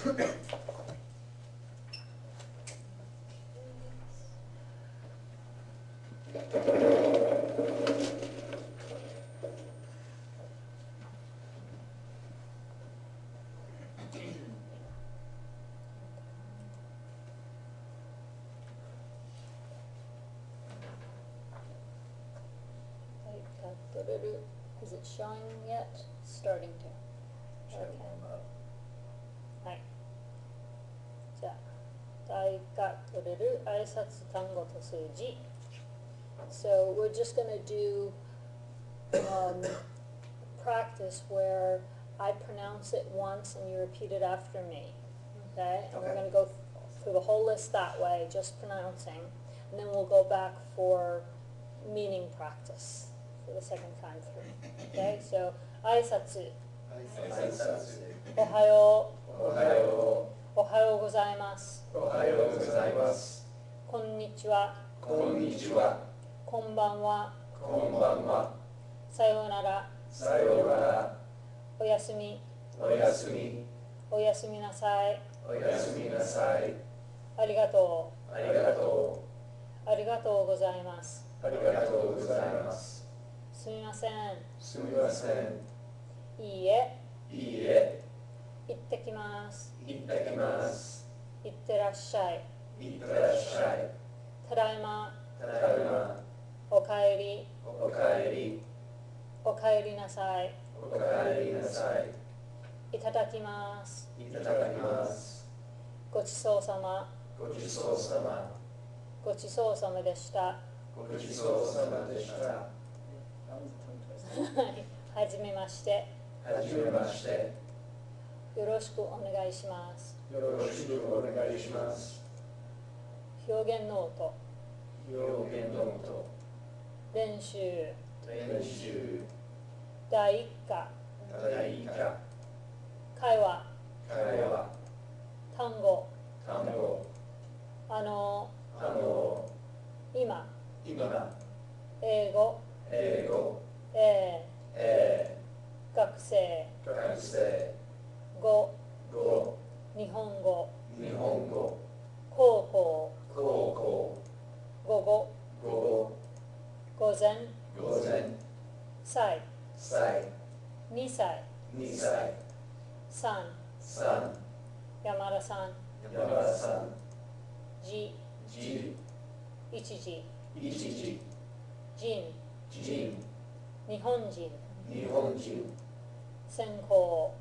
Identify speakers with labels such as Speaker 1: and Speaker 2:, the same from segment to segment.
Speaker 1: Is it showing yet? Starting to. Okay. はい。じゃあ、大が取れる挨拶単語と数字。So we're just going to do practice where I pronounce it once and you repeat it after me. Okay? And we're going to go through the whole list that way, just pronouncing. And then we'll go back for meaning practice for the second time through. Okay? So, 挨拶。おはよう。おはようございます。こんにちは。こんばんは。さようなら。おやすみ。おやすみなさい。ありがとう。ありがとうございます。すみません。いいえ。行ってきます。行ってらっしゃい。ただいま。おかえり。おかえりなさい。いただきます。ごちそうさま。ごちそうさまでした。はじめまして。よろしくお願いします。表現ノート。練習。第一課。会話。単語。今。英語。学生。語。日本語。高校。午後。午前。歳。2歳。3。山田さん。時。一時。人。日本人。専攻。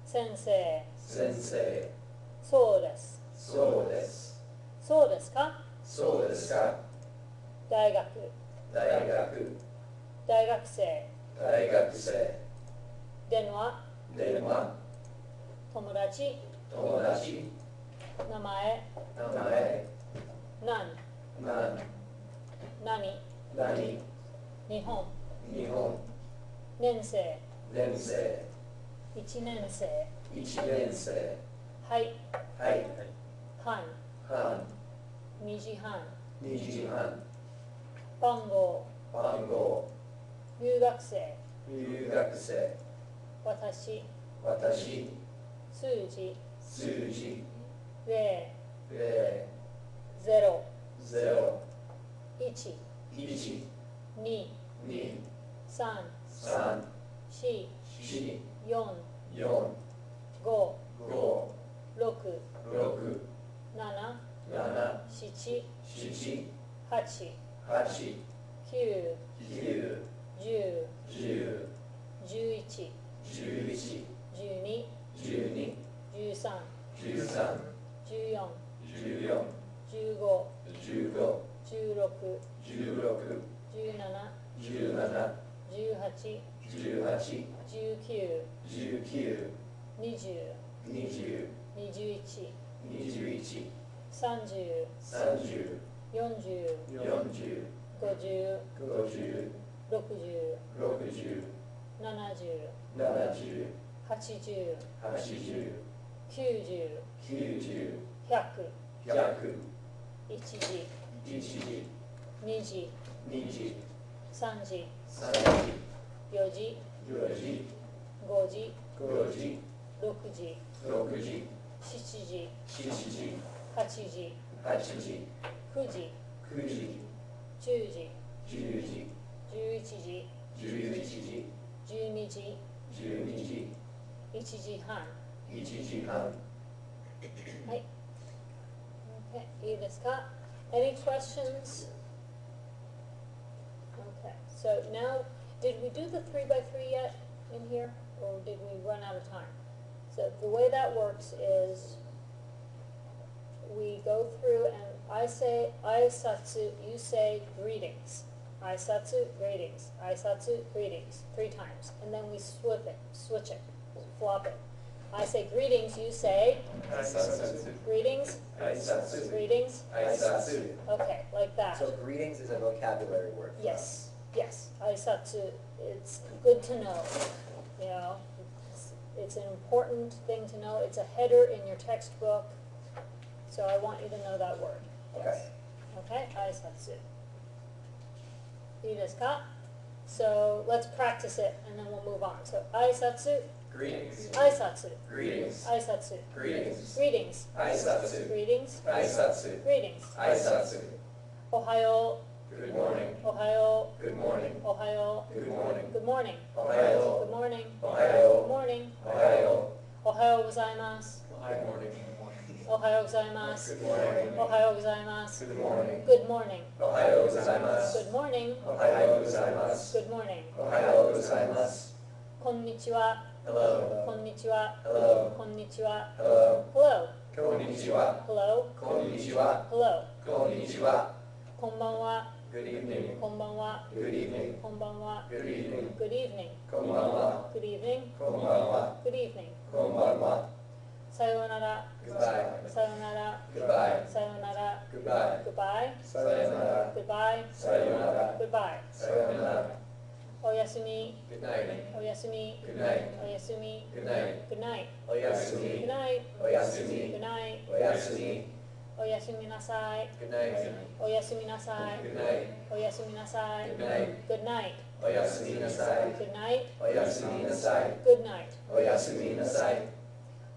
Speaker 1: 先生。そうです。そうですか？大学生。電話。友達。名前。何。日本。年生。1年生。はい。半。2時半。番号。留学生。私。数字。0。1。2。3。4。4。5。6。7。7。8。9。10。11。12。13。14。15。16。17。18。19。20。21。30。40。50。60。70。80。90。100。1時。2時。3時。4時。5時。6時、
Speaker 2: 6時、
Speaker 1: 7時、
Speaker 2: 7時、
Speaker 1: 8時、
Speaker 2: 8時、
Speaker 1: 9時、
Speaker 2: 9時、
Speaker 1: 10時、
Speaker 2: 10時、
Speaker 1: 11時、
Speaker 2: 11時、
Speaker 1: 12時、
Speaker 2: 12時、
Speaker 1: 1時半。
Speaker 2: 1時半。
Speaker 1: はい。Okay, いいですか? Any questions? Okay, so now, did we do the 3x3 yet in here, or did we run out of time? So the way that works is we go through and I say aisatsu, you say greetings. Aisatsu, greetings. Aisatsu, greetings. 3 times. And then we switch it, flop it. I say greetings, you say
Speaker 2: Aisatsu.
Speaker 1: greetings,
Speaker 2: Aisatsu.
Speaker 1: greetings.
Speaker 2: Aisatsu.
Speaker 1: Okay, like that.
Speaker 3: So greetings is a vocabulary word.
Speaker 1: Yes, yes. Aisatsu, it's good to know. You know, it's an important thing to know. It's a header in your textbook. So I want you to know that word.
Speaker 3: Okay.
Speaker 1: Okay, aisatsu. いいですか? So let's practice it and then we'll move on. So aisatsu,
Speaker 2: Greetings.
Speaker 1: aisatsu,
Speaker 2: Greetings.
Speaker 1: aisatsu,
Speaker 2: Greetings.
Speaker 1: greetings,
Speaker 2: Aisatsu.
Speaker 1: greetings,
Speaker 2: Aisatsu.
Speaker 1: greetings.
Speaker 2: Aisatsu.
Speaker 1: Ohayo,
Speaker 2: Good morning.
Speaker 1: ohayo,
Speaker 2: Good morning.
Speaker 1: ohayo,
Speaker 2: Good morning.
Speaker 1: good morning,
Speaker 2: Ohayo.
Speaker 1: good morning,
Speaker 2: Ohayo.
Speaker 1: good morning,
Speaker 2: Ohayo.
Speaker 1: ohayo gozaimasu,
Speaker 2: Good morning.
Speaker 1: ohayo gozaimasu,
Speaker 2: Good morning.
Speaker 1: ohayo gozaimasu,
Speaker 2: Good morning.
Speaker 1: good morning,
Speaker 2: Ohayo gozaimasu.
Speaker 1: good morning,
Speaker 2: Ohayo gozaimasu.
Speaker 1: good morning,
Speaker 2: Ohayo gozaimasu.
Speaker 1: konnichiwa,
Speaker 2: Hello.
Speaker 1: konnichiwa,
Speaker 2: Hello.
Speaker 1: konnichiwa,
Speaker 2: Hello.
Speaker 1: hello,
Speaker 2: Konnichiwa.
Speaker 1: hello,
Speaker 2: Konnichiwa.
Speaker 1: hello,
Speaker 2: Konnichiwa.
Speaker 1: konbanwa,
Speaker 2: Good evening.
Speaker 1: konbanwa,
Speaker 2: Good evening.
Speaker 1: konbanwa,
Speaker 2: Good evening.
Speaker 1: good evening,
Speaker 2: Konbanwa.
Speaker 1: good evening,
Speaker 2: Konbanwa.
Speaker 1: good evening,
Speaker 2: Konbanwa.
Speaker 1: sayonara,
Speaker 2: Goodbye.
Speaker 1: sayonara,
Speaker 2: Goodbye.
Speaker 1: sayonara,
Speaker 2: Goodbye.
Speaker 1: goodbye,
Speaker 2: Sayonara.
Speaker 1: goodbye,
Speaker 2: Sayonara.
Speaker 1: goodbye,
Speaker 2: Sayonara.
Speaker 1: oyasumi,
Speaker 2: Good night.
Speaker 1: oyasumi,
Speaker 2: Good night.
Speaker 1: oyasumi,
Speaker 2: Good night.
Speaker 1: good night,
Speaker 2: Oyasumi.
Speaker 1: good night,
Speaker 2: Oyasumi.
Speaker 1: good night,
Speaker 2: Oyasumi.
Speaker 1: oyasumi nasai,
Speaker 2: Good night.
Speaker 1: oyasumi nasai,
Speaker 2: Good night.
Speaker 1: oyasumi nasai,
Speaker 2: Good night.
Speaker 1: good night,
Speaker 2: Oyasumi nasai.
Speaker 1: good night,
Speaker 2: Oyasumi nasai.
Speaker 1: good night,
Speaker 2: Oyasumi nasai.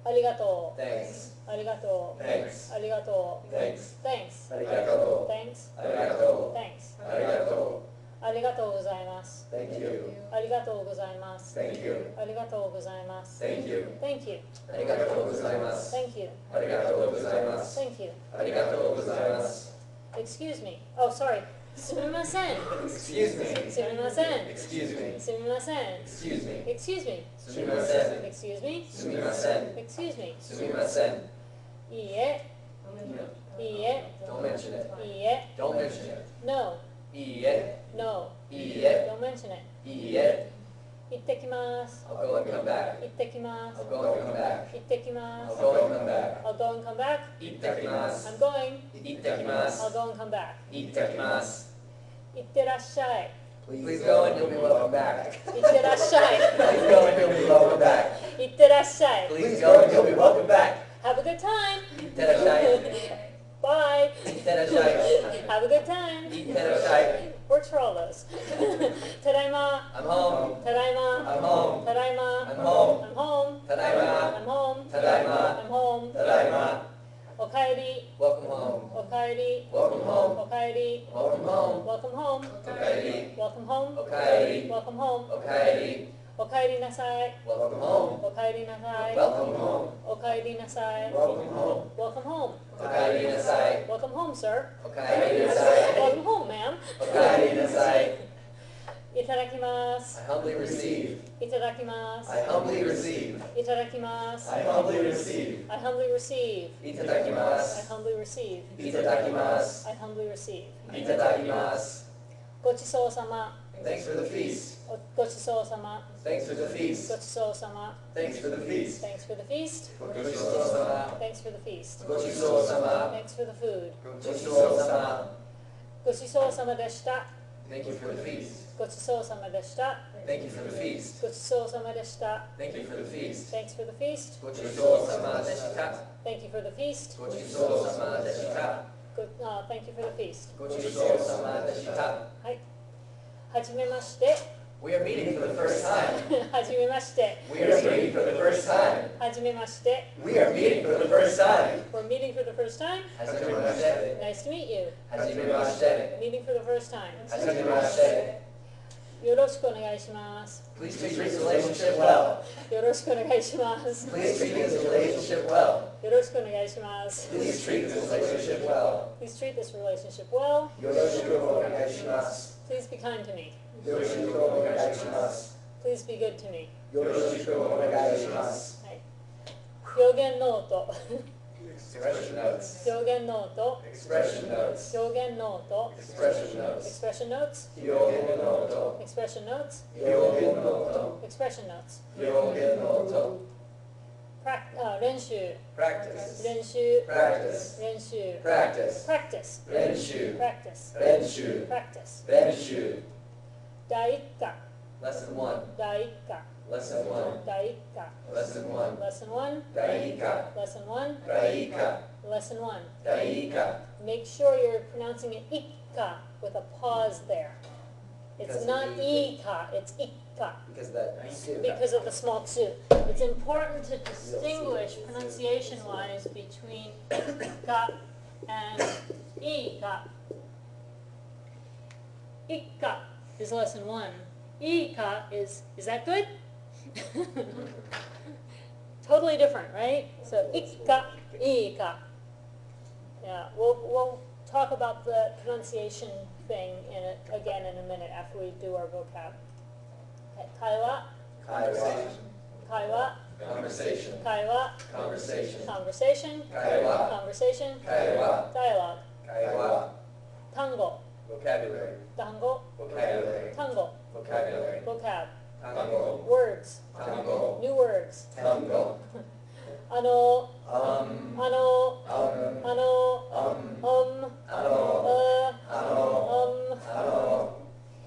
Speaker 1: arigato,
Speaker 2: Thanks.
Speaker 1: arigato,
Speaker 2: Thanks.
Speaker 1: arigato,
Speaker 2: Thanks.
Speaker 1: thanks,
Speaker 2: Arigato.
Speaker 1: thanks,
Speaker 2: Arigato.
Speaker 1: thanks,
Speaker 2: Arigato.
Speaker 1: ありがとうございます。
Speaker 2: Thank you.
Speaker 1: ありがとうございます。
Speaker 2: Thank you.
Speaker 1: ありがとうございます。
Speaker 2: Thank you.
Speaker 1: Thank you.
Speaker 2: ありがとうございます。
Speaker 1: Thank you.
Speaker 2: ありがとうございます。
Speaker 1: Thank you.
Speaker 2: ありがとうございます。
Speaker 1: Excuse me. Oh, sorry. すみません。
Speaker 2: Excuse me.
Speaker 1: すみません。
Speaker 2: Excuse me.
Speaker 1: すみません。
Speaker 2: Excuse me.
Speaker 1: Excuse me.
Speaker 2: すみません。
Speaker 1: Excuse me.
Speaker 2: すみません。
Speaker 1: Excuse me.
Speaker 2: すみません。
Speaker 1: いいえ。いいえ。
Speaker 2: Don't mention it.
Speaker 1: いいえ。
Speaker 2: Don't mention it.
Speaker 1: No.
Speaker 2: いいえ。
Speaker 1: No.
Speaker 2: いいえ。
Speaker 1: Don't mention it.
Speaker 2: いいえ。
Speaker 1: 行ってきます。
Speaker 2: I'll go and come back.
Speaker 1: 行ってきます。
Speaker 2: I'll go and come back.
Speaker 1: 行ってきま
Speaker 2: I'll
Speaker 1: す。
Speaker 2: go and come back.
Speaker 1: I'll go and come back.
Speaker 2: 行ってきます。
Speaker 1: I'm going.
Speaker 2: 行ってきま
Speaker 1: I'll
Speaker 2: す。
Speaker 1: go and come back.
Speaker 2: 行ってきます。
Speaker 1: 行ってらっしゃい。
Speaker 2: Please go and you'll be welcome back.
Speaker 1: 行ってらっしゃい。
Speaker 2: Please go and you'll be welcome back.
Speaker 1: 行ってらっしゃい。
Speaker 2: Please go and you'll be welcome back.
Speaker 1: Have a good time.
Speaker 2: いってらっしゃい。
Speaker 1: Bye.
Speaker 2: いってらっしゃい。
Speaker 1: Have a good time.
Speaker 2: いってらっしゃい。
Speaker 1: Works for all those. ただいま。
Speaker 2: I'm home.
Speaker 1: ただいま。
Speaker 2: I'm home.
Speaker 1: ただいま。
Speaker 2: I'm home.
Speaker 1: I'm home.
Speaker 2: ただいま。
Speaker 1: I'm home.
Speaker 2: ただいま。
Speaker 1: I'm home.
Speaker 2: ただいま。
Speaker 1: おかえり。
Speaker 2: Welcome home.
Speaker 1: おかえり。
Speaker 2: Welcome home.
Speaker 1: おかえり。
Speaker 2: Welcome home.
Speaker 1: Welcome home.
Speaker 2: おかえり。
Speaker 1: Welcome home.
Speaker 2: おかえり。
Speaker 1: Welcome home.
Speaker 2: おかえり。
Speaker 1: おかえりなさい。
Speaker 2: Welcome home.
Speaker 1: おかえりなさい。
Speaker 2: Welcome home.
Speaker 1: おかえりなさい。
Speaker 2: Welcome home.
Speaker 1: Welcome home.
Speaker 2: おかえりなさい。
Speaker 1: Welcome home, sir.
Speaker 2: おかえりなさい。
Speaker 1: Welcome home, ma'am.
Speaker 2: おかえりなさい。
Speaker 1: いただきます。
Speaker 2: I humbly receive.
Speaker 1: いただきます。
Speaker 2: I humbly receive.
Speaker 1: いただきます。
Speaker 2: I humbly receive.
Speaker 1: I humbly receive.
Speaker 2: いただきま
Speaker 1: I
Speaker 2: す。
Speaker 1: humbly receive.
Speaker 2: いただきます。
Speaker 1: I humbly receive.
Speaker 2: いただきます。
Speaker 1: ごちそうさま。
Speaker 2: Thanks for the feast.
Speaker 1: ごちそうさま。
Speaker 2: Thanks for the
Speaker 1: ご
Speaker 2: feast.
Speaker 1: ちそうさま。
Speaker 2: Thanks for the feast.
Speaker 1: Thanks for the feast.
Speaker 2: ごちそうさま。
Speaker 1: Thanks for the feast.
Speaker 2: ごちそうさま。
Speaker 1: Thanks for the food.
Speaker 2: ごちそうさま。
Speaker 1: ごちそうさまでした。
Speaker 2: Thank you for the feast.
Speaker 1: ごちそうさまでした。
Speaker 2: Thank you for the feast.
Speaker 1: ごちそうさまでした。
Speaker 2: Thank you for the feast.
Speaker 1: Thanks for the feast.
Speaker 2: ごちそうさまでした。
Speaker 1: Thank you for the feast.
Speaker 2: ごちそうさまでした。
Speaker 1: Thank you for the feast.
Speaker 2: ごちそうさまでした。
Speaker 1: はい。はじめまして。
Speaker 2: We are meeting for the first time.
Speaker 1: はじめまして。
Speaker 2: We are meeting for the first time.
Speaker 1: はじめまして。
Speaker 2: We are meeting for the first time.
Speaker 1: We're meeting for the first time.
Speaker 2: はじめまして。
Speaker 1: Nice to meet you.
Speaker 2: はじめまして。
Speaker 1: Meeting for the first time.
Speaker 2: はじめまして。
Speaker 1: よろしくお願いします。
Speaker 2: Please treat this relationship well.
Speaker 1: よろしくお願いします。
Speaker 2: Please treat this relationship well.
Speaker 1: よろしくお願いします。
Speaker 2: Please treat this relationship well.
Speaker 1: Please treat this relationship well.
Speaker 2: よろしくお願いします。
Speaker 1: Please be kind to me.
Speaker 2: よろしくお願いします。
Speaker 1: Please be good to me.
Speaker 2: よろしくお願いします。
Speaker 1: はい。表現ノート。
Speaker 2: Expression notes.
Speaker 1: 表現ノート。
Speaker 2: Expression notes.
Speaker 1: 表現ノート。
Speaker 2: Expression notes.
Speaker 1: Expression notes.
Speaker 2: 表現ノート。
Speaker 1: Expression notes.
Speaker 2: 表現ノート。
Speaker 1: Expression notes.
Speaker 2: 表現ノート。
Speaker 1: 練習。
Speaker 2: Practice.
Speaker 1: 練習。
Speaker 2: Practice.
Speaker 1: 練習。
Speaker 2: Practice.
Speaker 1: Practice.
Speaker 2: 練習。
Speaker 1: Practice.
Speaker 2: 練習。
Speaker 1: Practice.
Speaker 2: 練習。
Speaker 1: 第一課。
Speaker 2: Lesson 1.
Speaker 1: 第一課。
Speaker 2: Lesson 1.
Speaker 1: 第一課。
Speaker 2: Lesson 1.
Speaker 1: Lesson 1.
Speaker 2: 第一課。
Speaker 1: Lesson 1.
Speaker 2: 第一課。
Speaker 1: Lesson 1.
Speaker 2: 第一課。
Speaker 1: Make sure you're pronouncing it ikka with a pause there. It's
Speaker 3: Because
Speaker 1: not
Speaker 3: of the-
Speaker 1: ikka, it's ikka
Speaker 3: Because that soup.
Speaker 1: because of the small tsu. It's important to distinguish pronunciation-wise between ikka and ikka. Ikka is lesson 1. Ikka is that good? Totally different, right? So ikka, ikka. Yeah, we'll talk about the pronunciation thing again in a minute after we do our vocab. Okay, kaiwa,
Speaker 2: Conversation.
Speaker 1: kaiwa,
Speaker 2: Conversation.
Speaker 1: kaiwa,
Speaker 2: Conversation.
Speaker 1: conversation,
Speaker 2: Kaiwa.
Speaker 1: conversation,
Speaker 2: Kaiwa.
Speaker 1: dialogue,
Speaker 2: Kaiwa.
Speaker 1: tango,
Speaker 2: Vocabulary.
Speaker 1: tango,
Speaker 2: Vocabulary.
Speaker 1: tango,
Speaker 2: Vocabulary.
Speaker 1: vocab,
Speaker 2: Tango.
Speaker 1: words,
Speaker 2: Tango.
Speaker 1: new words.
Speaker 2: Tango.
Speaker 1: Ano,
Speaker 2: Um.
Speaker 1: ano,
Speaker 2: Um.
Speaker 1: ano,
Speaker 2: Ano. Ano.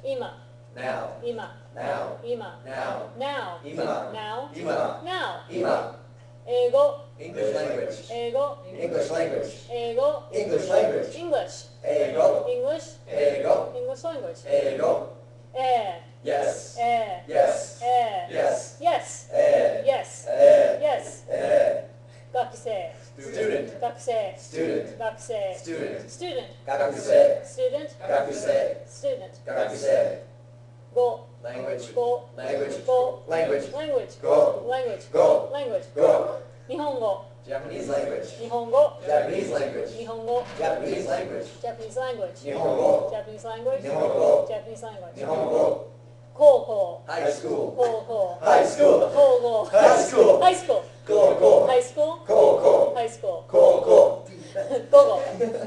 Speaker 1: ima,
Speaker 2: Now.
Speaker 1: ima,
Speaker 2: Now.
Speaker 1: ima,
Speaker 2: Now.
Speaker 1: now,
Speaker 2: Ima.
Speaker 1: now,
Speaker 2: Ima.
Speaker 1: now,
Speaker 2: Ima.
Speaker 1: ego,
Speaker 2: English language.
Speaker 1: ego,
Speaker 2: English language.
Speaker 1: ego,
Speaker 2: English language.
Speaker 1: English,
Speaker 2: Ego.
Speaker 1: English,
Speaker 2: Ego.
Speaker 1: English language.
Speaker 2: Ego. Yes.
Speaker 1: Yes,
Speaker 2: Yes.
Speaker 1: yes,
Speaker 2: Yes.
Speaker 1: yes, yes. 学生
Speaker 2: Student.
Speaker 1: 学生
Speaker 2: Student.
Speaker 1: 学生
Speaker 2: Student.
Speaker 1: student
Speaker 2: 学生。
Speaker 1: student
Speaker 2: 学生。
Speaker 1: student
Speaker 2: 学生。
Speaker 1: 語
Speaker 2: Language.
Speaker 1: 語
Speaker 2: Language.
Speaker 1: 語
Speaker 2: Language.
Speaker 1: language
Speaker 2: Go.
Speaker 1: language
Speaker 2: Go.
Speaker 1: language
Speaker 2: Go.
Speaker 1: 日本語
Speaker 2: Japanese language.
Speaker 1: 日本語
Speaker 2: Japanese language.
Speaker 1: 日本語
Speaker 2: Japanese language.
Speaker 1: Japanese language
Speaker 2: 日本語。
Speaker 1: Japanese language
Speaker 2: 日本語。
Speaker 1: Japanese language
Speaker 2: 日本語。
Speaker 1: 高校
Speaker 2: High school.
Speaker 1: 高校
Speaker 2: High school.
Speaker 1: 高校
Speaker 2: High school.
Speaker 1: high school
Speaker 2: 高校。
Speaker 1: high school
Speaker 2: 高校。
Speaker 1: high school
Speaker 2: 高校。
Speaker 1: 午後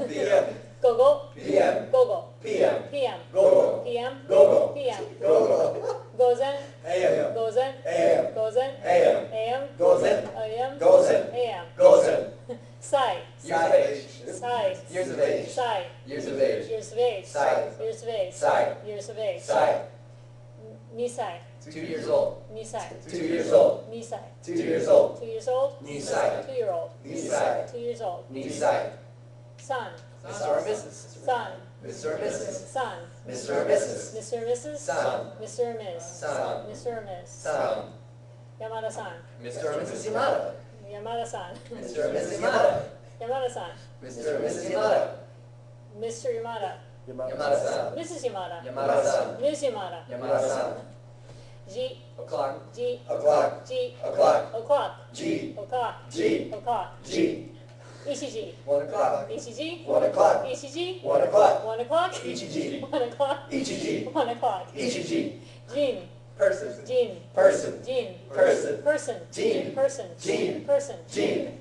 Speaker 2: PM.
Speaker 1: 午後
Speaker 2: PM.
Speaker 1: 午後
Speaker 2: PM.
Speaker 1: PM
Speaker 2: 午後。
Speaker 1: PM
Speaker 2: 午後。
Speaker 1: PM
Speaker 2: 午後。
Speaker 1: 午前
Speaker 2: AM.
Speaker 1: 午前
Speaker 2: AM.
Speaker 1: 午前
Speaker 2: AM.
Speaker 1: AM
Speaker 2: 午前。
Speaker 1: AM
Speaker 2: 午前。
Speaker 1: AM
Speaker 2: 午前。
Speaker 1: Sai
Speaker 2: Years of age.
Speaker 1: Sai
Speaker 2: Years of age.
Speaker 1: Sai
Speaker 2: Years of age.
Speaker 1: Years of age
Speaker 2: Sai.
Speaker 1: Years of age
Speaker 2: Sai.
Speaker 1: Years of age
Speaker 2: Sai.
Speaker 1: 2歳
Speaker 2: 2 years old.
Speaker 1: 2歳
Speaker 2: 2 years old.
Speaker 1: 2歳
Speaker 2: 2 years old.
Speaker 1: 2 years old
Speaker 2: 2歳
Speaker 1: 2 year old
Speaker 2: 2歳
Speaker 1: 2 years old
Speaker 2: 2歳
Speaker 1: son
Speaker 2: Mr. or Mrs.
Speaker 1: son
Speaker 2: Mr. or Mrs.
Speaker 1: son
Speaker 2: Mr. or Mrs.
Speaker 1: Mr. or Mrs.
Speaker 2: Son.
Speaker 1: Mr. or Ms.
Speaker 2: Son.
Speaker 1: Mr. or Ms.
Speaker 2: Son.
Speaker 1: 山田さん
Speaker 2: Mr. or Mrs. Yamada.
Speaker 1: 山田さん
Speaker 2: Mr. or Mrs. Yamada.
Speaker 1: 山田さん
Speaker 2: Mr. or Mrs. Yamada.
Speaker 1: Mr. Yamada
Speaker 2: Yamada-san.
Speaker 1: Mrs. Yamada
Speaker 2: Yamada-san.
Speaker 1: Ms. Yamada
Speaker 2: Yamada-san.
Speaker 1: G
Speaker 2: O'clock.
Speaker 1: G
Speaker 2: O'clock.
Speaker 1: G
Speaker 2: O'clock.
Speaker 1: o'clock
Speaker 2: G.
Speaker 1: o'clock
Speaker 2: G.
Speaker 1: o'clock
Speaker 2: G.
Speaker 1: ECG
Speaker 2: 1 o'clock.
Speaker 1: ECG
Speaker 2: 1 o'clock.
Speaker 1: ECG
Speaker 2: 1 o'clock.
Speaker 1: 1 o'clock
Speaker 2: ECG.
Speaker 1: 1 o'clock
Speaker 2: ECG.
Speaker 1: 1 o'clock
Speaker 2: ECG.
Speaker 1: Gene
Speaker 2: Person.
Speaker 1: Gene
Speaker 2: Person.
Speaker 1: Gene
Speaker 2: Person.
Speaker 1: person
Speaker 2: Gene.
Speaker 1: person
Speaker 2: Gene.
Speaker 1: person
Speaker 2: Gene.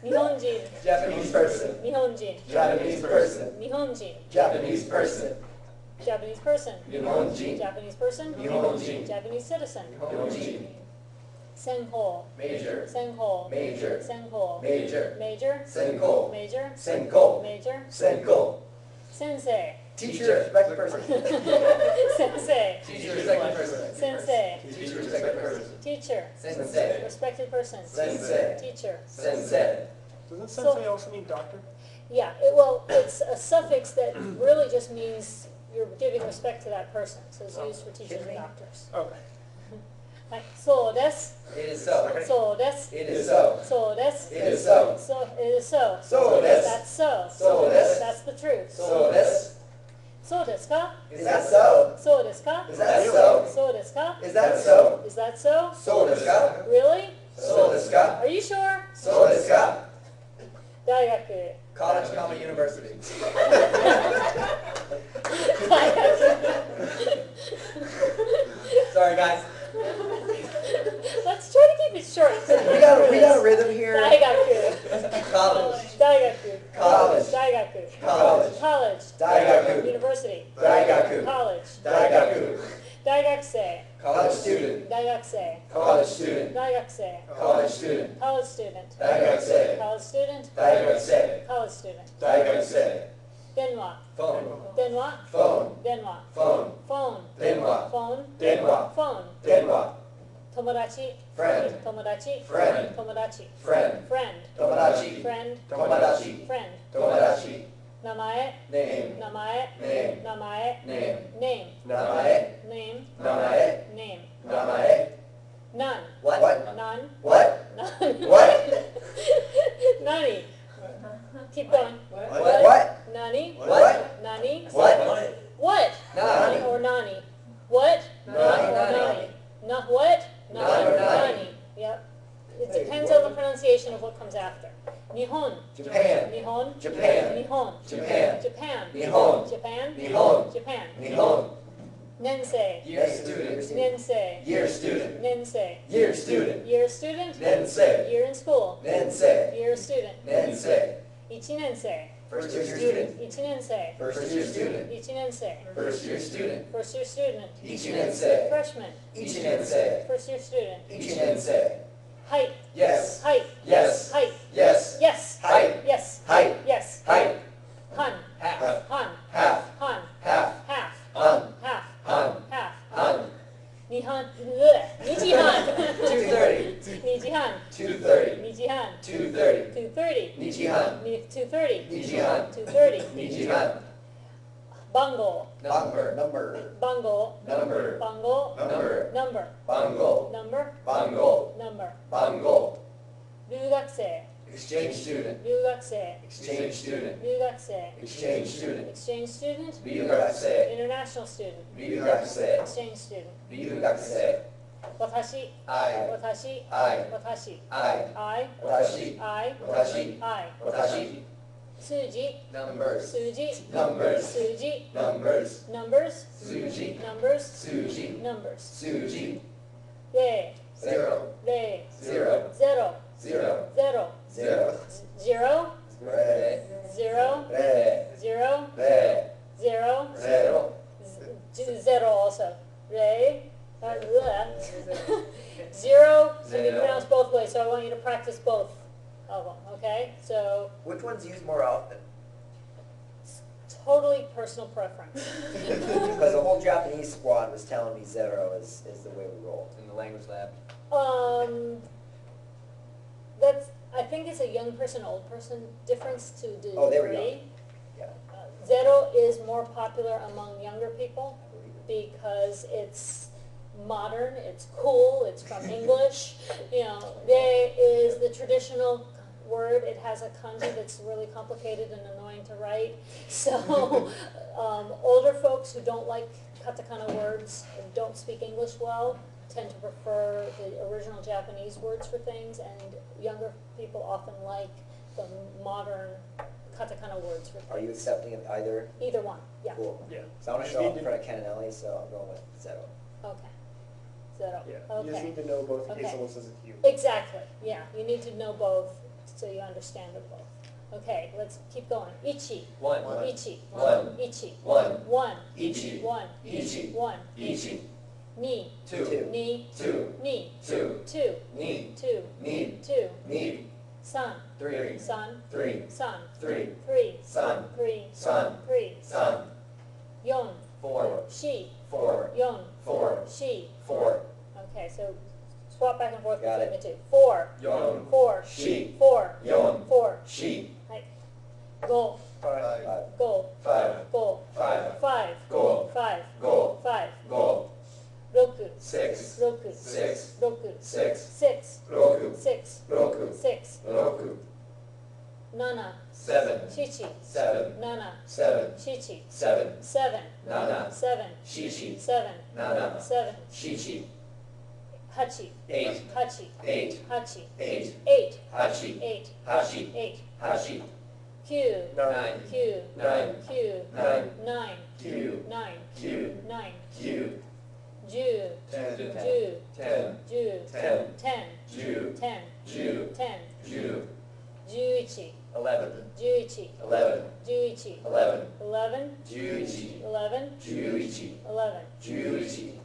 Speaker 1: 日本人
Speaker 2: Japanese person.
Speaker 1: 日本人
Speaker 2: Japanese person.
Speaker 1: 日本人
Speaker 2: Japanese person.
Speaker 1: Japanese person
Speaker 2: 日本人。
Speaker 1: Japanese person
Speaker 2: 日本人。
Speaker 1: Japanese citizen
Speaker 2: 日本人。
Speaker 1: 先行
Speaker 2: Major.
Speaker 1: 先行
Speaker 2: Major.
Speaker 1: 先行
Speaker 2: Major.
Speaker 1: major
Speaker 2: 先行。
Speaker 1: major
Speaker 2: 先行。
Speaker 1: major
Speaker 2: 先行。
Speaker 1: 先生
Speaker 2: Teacher. Respected person.
Speaker 1: 先生
Speaker 2: Teacher. Respected person.
Speaker 1: 先生
Speaker 2: Teacher. Respected person.
Speaker 1: teacher
Speaker 2: Sensei.
Speaker 1: respected person
Speaker 2: Sensei.
Speaker 1: teacher
Speaker 2: Sensei.
Speaker 4: Doesn't sensei also mean doctor?
Speaker 1: yeah it's a suffix that really just means you're giving respect to that person, so it's used for teachers and doctors.
Speaker 4: Okay.
Speaker 1: はい、そうです。
Speaker 2: It is so.
Speaker 1: そうです。
Speaker 2: It is so.
Speaker 1: そうです。
Speaker 2: It is so.
Speaker 1: So, it is so.
Speaker 2: そうです。
Speaker 1: That's so.
Speaker 2: そうです。
Speaker 1: That's the truth.
Speaker 2: そうです。
Speaker 1: そうですか
Speaker 2: Is that so?
Speaker 1: そうですか
Speaker 2: Is that so?
Speaker 1: そうですか
Speaker 2: Is that so?
Speaker 1: Is that so?
Speaker 2: そうですか
Speaker 1: Really?
Speaker 2: そうですか
Speaker 1: Are you sure?
Speaker 2: そうですか
Speaker 1: 大学。
Speaker 2: College, comma, university.
Speaker 1: 大学。
Speaker 2: Sorry, guys.
Speaker 1: Let's try to keep it short.
Speaker 3: We got a rhythm here.
Speaker 1: 大学。
Speaker 2: College.
Speaker 1: 大学。
Speaker 2: College.
Speaker 1: 大学。
Speaker 2: College.
Speaker 1: College.
Speaker 2: 大学。
Speaker 1: University.
Speaker 2: 大学。
Speaker 1: College.
Speaker 2: 大学。
Speaker 1: 大学生。
Speaker 2: College student.
Speaker 1: 大学生。
Speaker 2: College student.
Speaker 1: 大学生。
Speaker 2: College student.
Speaker 1: College student.
Speaker 2: 大学生。
Speaker 1: College student.
Speaker 2: 大学生。
Speaker 1: College student.
Speaker 2: 大学生。
Speaker 1: 電話。
Speaker 2: Phone.
Speaker 1: 電話。
Speaker 2: Phone.
Speaker 1: 電話。
Speaker 2: Phone.
Speaker 1: フォン。
Speaker 2: 電話。
Speaker 1: フォン。
Speaker 2: 電話。
Speaker 1: フォン。
Speaker 2: 電話。
Speaker 1: 友達。
Speaker 2: Friend.
Speaker 1: 友達。
Speaker 2: Friend.
Speaker 1: 友達。
Speaker 2: Friend.
Speaker 1: friend。
Speaker 2: 友達。
Speaker 1: friend。
Speaker 2: 友達。
Speaker 1: friend。
Speaker 2: 友達。
Speaker 1: 名前。
Speaker 2: Name.
Speaker 1: 名前。
Speaker 2: Name.
Speaker 1: 名前。
Speaker 2: Name.
Speaker 1: name。
Speaker 2: 名前。
Speaker 1: name。
Speaker 2: 名前。
Speaker 1: name。
Speaker 2: 名前。
Speaker 1: none。
Speaker 2: What?
Speaker 1: none。
Speaker 2: What?
Speaker 1: none。
Speaker 2: What?
Speaker 1: Nani. Keep going.
Speaker 2: What?
Speaker 1: Nani.
Speaker 2: What?
Speaker 1: Nani.
Speaker 2: What?
Speaker 1: What?
Speaker 2: Nani.
Speaker 1: Or nani. What?
Speaker 2: Nani.
Speaker 1: Or nani. Not what?
Speaker 2: Nani or nani.
Speaker 1: Yep. It depends on the pronunciation of what comes after. Nihon.
Speaker 2: Japan.
Speaker 1: Nihon.
Speaker 2: Japan.
Speaker 1: Nihon.
Speaker 2: Japan.
Speaker 1: Japan.
Speaker 2: Nihon.
Speaker 1: Japan.
Speaker 2: Nihon.
Speaker 1: Japan.
Speaker 2: Nihon.
Speaker 1: Nensei.
Speaker 2: Year student.
Speaker 1: Nensei.
Speaker 2: Year student.
Speaker 1: Nensei.
Speaker 2: Year student.
Speaker 1: Year student.
Speaker 2: Nensei.
Speaker 1: Year in school.
Speaker 2: Nensei.
Speaker 1: Year student.
Speaker 2: Nensei.
Speaker 1: Ichinensei.
Speaker 2: First year student.
Speaker 1: Ichinensei.
Speaker 2: First year student.
Speaker 1: Ichinensei.
Speaker 2: First year student.
Speaker 1: First year student.
Speaker 2: Ichinensei.
Speaker 1: Freshman.
Speaker 2: Ichinensei.
Speaker 1: First year student.
Speaker 2: Ichinensei.
Speaker 1: Height.
Speaker 2: Yes.
Speaker 1: Height.
Speaker 2: Yes.
Speaker 1: Height.
Speaker 2: Yes.
Speaker 1: Yes.
Speaker 2: Height.
Speaker 1: Yes.
Speaker 2: Height.
Speaker 1: Yes.
Speaker 2: Height.
Speaker 1: Hun.
Speaker 2: Half.
Speaker 1: Hun.
Speaker 2: Half.
Speaker 1: Hun.
Speaker 2: Half.
Speaker 1: Half.
Speaker 2: Hun.
Speaker 1: Half.
Speaker 2: Hun.
Speaker 1: Half.
Speaker 2: Hun.
Speaker 1: Nihon. Nijihan.
Speaker 2: 2:30.
Speaker 1: Nijihan.
Speaker 2: 2:30.
Speaker 1: Nijihan.
Speaker 2: 2:30.
Speaker 1: 2:30.
Speaker 2: Nijihan.
Speaker 1: 2:30.
Speaker 2: Nijihan.
Speaker 1: 2:30.
Speaker 2: Nijihan.
Speaker 1: Bungle.
Speaker 2: Number.
Speaker 1: Bungle.
Speaker 2: Number.
Speaker 1: Bungle.
Speaker 2: Number.
Speaker 1: Number.
Speaker 2: Bungle.
Speaker 1: Number.
Speaker 2: Bungle.
Speaker 1: Number.
Speaker 2: Bungle.
Speaker 1: 留学生。
Speaker 2: Exchange student.
Speaker 1: 留学生。
Speaker 2: Exchange student.
Speaker 1: 留学生。
Speaker 2: Exchange student.
Speaker 1: Exchange student.
Speaker 2: 留学生。
Speaker 1: International student.
Speaker 2: 留学生。
Speaker 1: Exchange student.
Speaker 2: 留学生。
Speaker 1: 私。
Speaker 2: I.
Speaker 1: 私。
Speaker 2: I.
Speaker 1: 私。
Speaker 2: I.
Speaker 1: I.
Speaker 2: 私。
Speaker 1: I.
Speaker 2: 私。
Speaker 1: I.
Speaker 2: 私。
Speaker 1: 数字。
Speaker 2: Numbers.
Speaker 1: 数字。
Speaker 2: Numbers.
Speaker 1: 数字。
Speaker 2: Numbers.
Speaker 1: Numbers.
Speaker 2: 数字。
Speaker 1: Numbers.
Speaker 2: 数字。
Speaker 1: Numbers.
Speaker 2: 数字。
Speaker 1: 零。
Speaker 2: Zero.
Speaker 1: 零。
Speaker 2: Zero.
Speaker 1: ゼロ。
Speaker 2: Zero.
Speaker 1: ゼロ。
Speaker 2: Zero.
Speaker 1: Zero.
Speaker 2: Re.
Speaker 1: Zero.
Speaker 2: Re.
Speaker 1: Zero.
Speaker 2: Re.
Speaker 1: Zero.
Speaker 2: Zero.
Speaker 1: Zero also. Ray. Zero can be
Speaker 2: Zero.
Speaker 1: pronounced both ways, so I want you to practice both of them, okay? So,
Speaker 3: Which one's used more often?
Speaker 1: totally personal preference.
Speaker 3: Because the whole Japanese squad was telling me zero is the way we roll.
Speaker 2: In the language lab.
Speaker 1: That's, I think it's a young person, old person difference to the
Speaker 3: Oh, they were
Speaker 1: degree.
Speaker 3: young. Yeah.
Speaker 1: Zero is more popular among younger people
Speaker 3: I believe it.
Speaker 1: because it's modern, it's cool, it's from English. You know, re is the traditional word. It has a kanji that's really complicated and annoying to write. So older folks who don't like katakana words and don't speak English well tend to prefer the original Japanese words for things, and younger people often like the modern katakana words for things.
Speaker 3: Are you accepting of either?
Speaker 1: Either one, yeah.
Speaker 3: Cool.
Speaker 4: Yeah.
Speaker 3: So I want to show up in front of Ken and Ellie, so I'm going with zero.
Speaker 1: Okay. Zero.
Speaker 4: Yeah. You just
Speaker 1: Okay.
Speaker 4: need to know both in case
Speaker 1: Okay.
Speaker 4: someone says it to you.
Speaker 1: Exactly, yeah. You need to know both so you understand them both. Okay, let's keep going. Ichi.
Speaker 2: One.
Speaker 1: Ichi.
Speaker 2: One.
Speaker 1: Ichi.
Speaker 2: One.
Speaker 1: One.
Speaker 2: Ichi.
Speaker 1: One.
Speaker 2: Ichi.
Speaker 1: One.
Speaker 2: Ichi.
Speaker 1: Ni.
Speaker 2: Two.
Speaker 1: Ni.
Speaker 2: Two.
Speaker 1: Ni.
Speaker 2: Two.
Speaker 1: Two.
Speaker 2: Need.
Speaker 1: Two.
Speaker 2: Need.
Speaker 1: Two.
Speaker 2: Need.
Speaker 1: San.
Speaker 2: Three.
Speaker 1: San.
Speaker 2: Three.
Speaker 1: San.
Speaker 2: Three.
Speaker 1: Three.
Speaker 2: San.
Speaker 1: Three.
Speaker 2: San.
Speaker 1: Three.
Speaker 2: Son.
Speaker 1: Yon.
Speaker 2: Four.
Speaker 1: Shi.
Speaker 2: Four.
Speaker 1: Yon.
Speaker 2: Four.
Speaker 1: Shi.
Speaker 2: Four.
Speaker 1: Okay, so swap back and forth
Speaker 3: Got
Speaker 1: between
Speaker 3: it.
Speaker 1: the two. Four.
Speaker 2: Yon.
Speaker 1: Four.
Speaker 2: Shi.
Speaker 1: Four.
Speaker 2: Yon.
Speaker 1: Four.
Speaker 2: Shi.
Speaker 1: Go.
Speaker 4: Five.
Speaker 3: Five.
Speaker 1: Go.
Speaker 2: Five.
Speaker 1: Go.
Speaker 2: Five.
Speaker 1: Five.
Speaker 2: Go. Roku.
Speaker 1: 6,
Speaker 2: Roku.
Speaker 1: 7,
Speaker 2: 7.
Speaker 1: 7,
Speaker 2: 7.
Speaker 1: 7,
Speaker 2: 7.
Speaker 1: 7,
Speaker 2: 7.
Speaker 1: 7,
Speaker 2: 7.
Speaker 1: 7,
Speaker 2: 7.
Speaker 1: 7,
Speaker 2: 7.
Speaker 1: 7,
Speaker 2: 7.
Speaker 1: 8,
Speaker 2: 8.
Speaker 1: 8,
Speaker 2: 8.
Speaker 1: 8,
Speaker 2: 8.
Speaker 1: 8,
Speaker 2: 8.
Speaker 1: 8,
Speaker 2: 8.
Speaker 1: 8,
Speaker 2: 8.
Speaker 1: Q,
Speaker 2: 9.
Speaker 1: Q,
Speaker 2: 9.
Speaker 1: Q,
Speaker 2: 9.
Speaker 1: 9,
Speaker 2: Q.
Speaker 1: 9,
Speaker 2: Q.
Speaker 1: 9,
Speaker 2: Q.
Speaker 1: Ju,
Speaker 2: 10.
Speaker 1: Ju,
Speaker 2: 10.
Speaker 1: Ju,
Speaker 2: 10.
Speaker 1: 10,
Speaker 2: Ju.
Speaker 1: 10,
Speaker 2: Ju.
Speaker 1: 10,
Speaker 2: Ju.
Speaker 1: 11,
Speaker 2: 11.
Speaker 1: 11,
Speaker 2: 11.
Speaker 1: 11,
Speaker 2: 11.
Speaker 1: 11,
Speaker 2: 11.
Speaker 1: 11,
Speaker 2: 11.
Speaker 1: 11,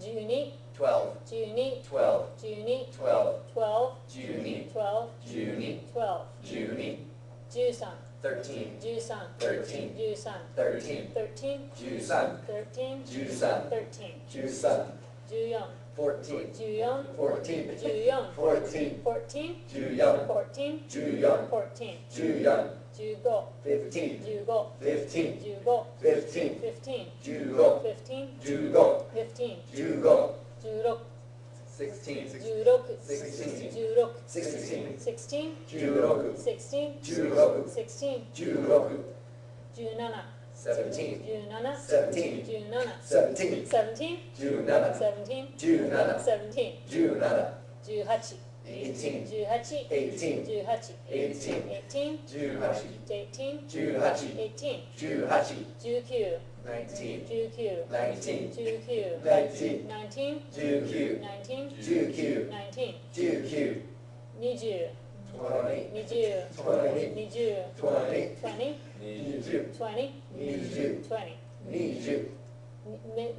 Speaker 2: 11.
Speaker 1: 12,
Speaker 2: 12.
Speaker 1: 12,
Speaker 2: 12.
Speaker 1: 12,
Speaker 2: 12.
Speaker 1: 12,
Speaker 2: 12.
Speaker 1: 12,
Speaker 2: 12.
Speaker 1: 12,
Speaker 2: 12.
Speaker 1: 13,
Speaker 2: 13.
Speaker 1: 13,
Speaker 2: 13.
Speaker 1: 13,
Speaker 2: 13.
Speaker 1: 13,
Speaker 2: 13.
Speaker 1: 13,
Speaker 2: 13.
Speaker 1: 13,
Speaker 2: 13.
Speaker 1: 14,
Speaker 2: 14.
Speaker 1: 14,
Speaker 2: 14.
Speaker 1: 14,
Speaker 2: 14.
Speaker 1: 14,
Speaker 2: 14.
Speaker 1: 14,
Speaker 2: 14.
Speaker 1: 14,
Speaker 2: 14.
Speaker 1: 15,
Speaker 2: 15.
Speaker 1: 15,
Speaker 2: 15.
Speaker 1: 15,
Speaker 2: 15.
Speaker 1: 15,
Speaker 2: 15.
Speaker 1: 15,
Speaker 2: 15.
Speaker 1: 15,
Speaker 2: 15.
Speaker 1: 16,
Speaker 2: 16.
Speaker 1: 16,
Speaker 2: 16.
Speaker 1: 16,
Speaker 2: 16.
Speaker 1: 16,
Speaker 2: 16.
Speaker 1: 16,
Speaker 2: 16.
Speaker 1: 16,
Speaker 2: 16.
Speaker 1: 17,
Speaker 2: 17.
Speaker 1: 17,
Speaker 2: 17.
Speaker 1: 17,
Speaker 2: 17.
Speaker 1: 17,
Speaker 2: 17.
Speaker 1: 17,
Speaker 2: 17.
Speaker 1: 17,
Speaker 2: 17.
Speaker 1: 18,
Speaker 2: 18.
Speaker 1: 18,
Speaker 2: 18.
Speaker 1: 18,
Speaker 2: 18.
Speaker 1: 18,
Speaker 2: 18.
Speaker 1: 18,
Speaker 2: 18.
Speaker 1: 18,
Speaker 2: 18.
Speaker 1: 19,
Speaker 2: 19.
Speaker 1: 19,
Speaker 2: 19.
Speaker 1: 19,
Speaker 2: 19.
Speaker 1: 19,
Speaker 2: 19.
Speaker 1: 19,
Speaker 2: 19.
Speaker 1: 19,
Speaker 2: 19.
Speaker 1: 20,
Speaker 2: 20.
Speaker 1: 20,
Speaker 2: 20.
Speaker 1: 20,
Speaker 2: 20.
Speaker 1: 20,
Speaker 2: 20.
Speaker 1: 20,
Speaker 2: 20.
Speaker 1: 20.
Speaker 2: 20.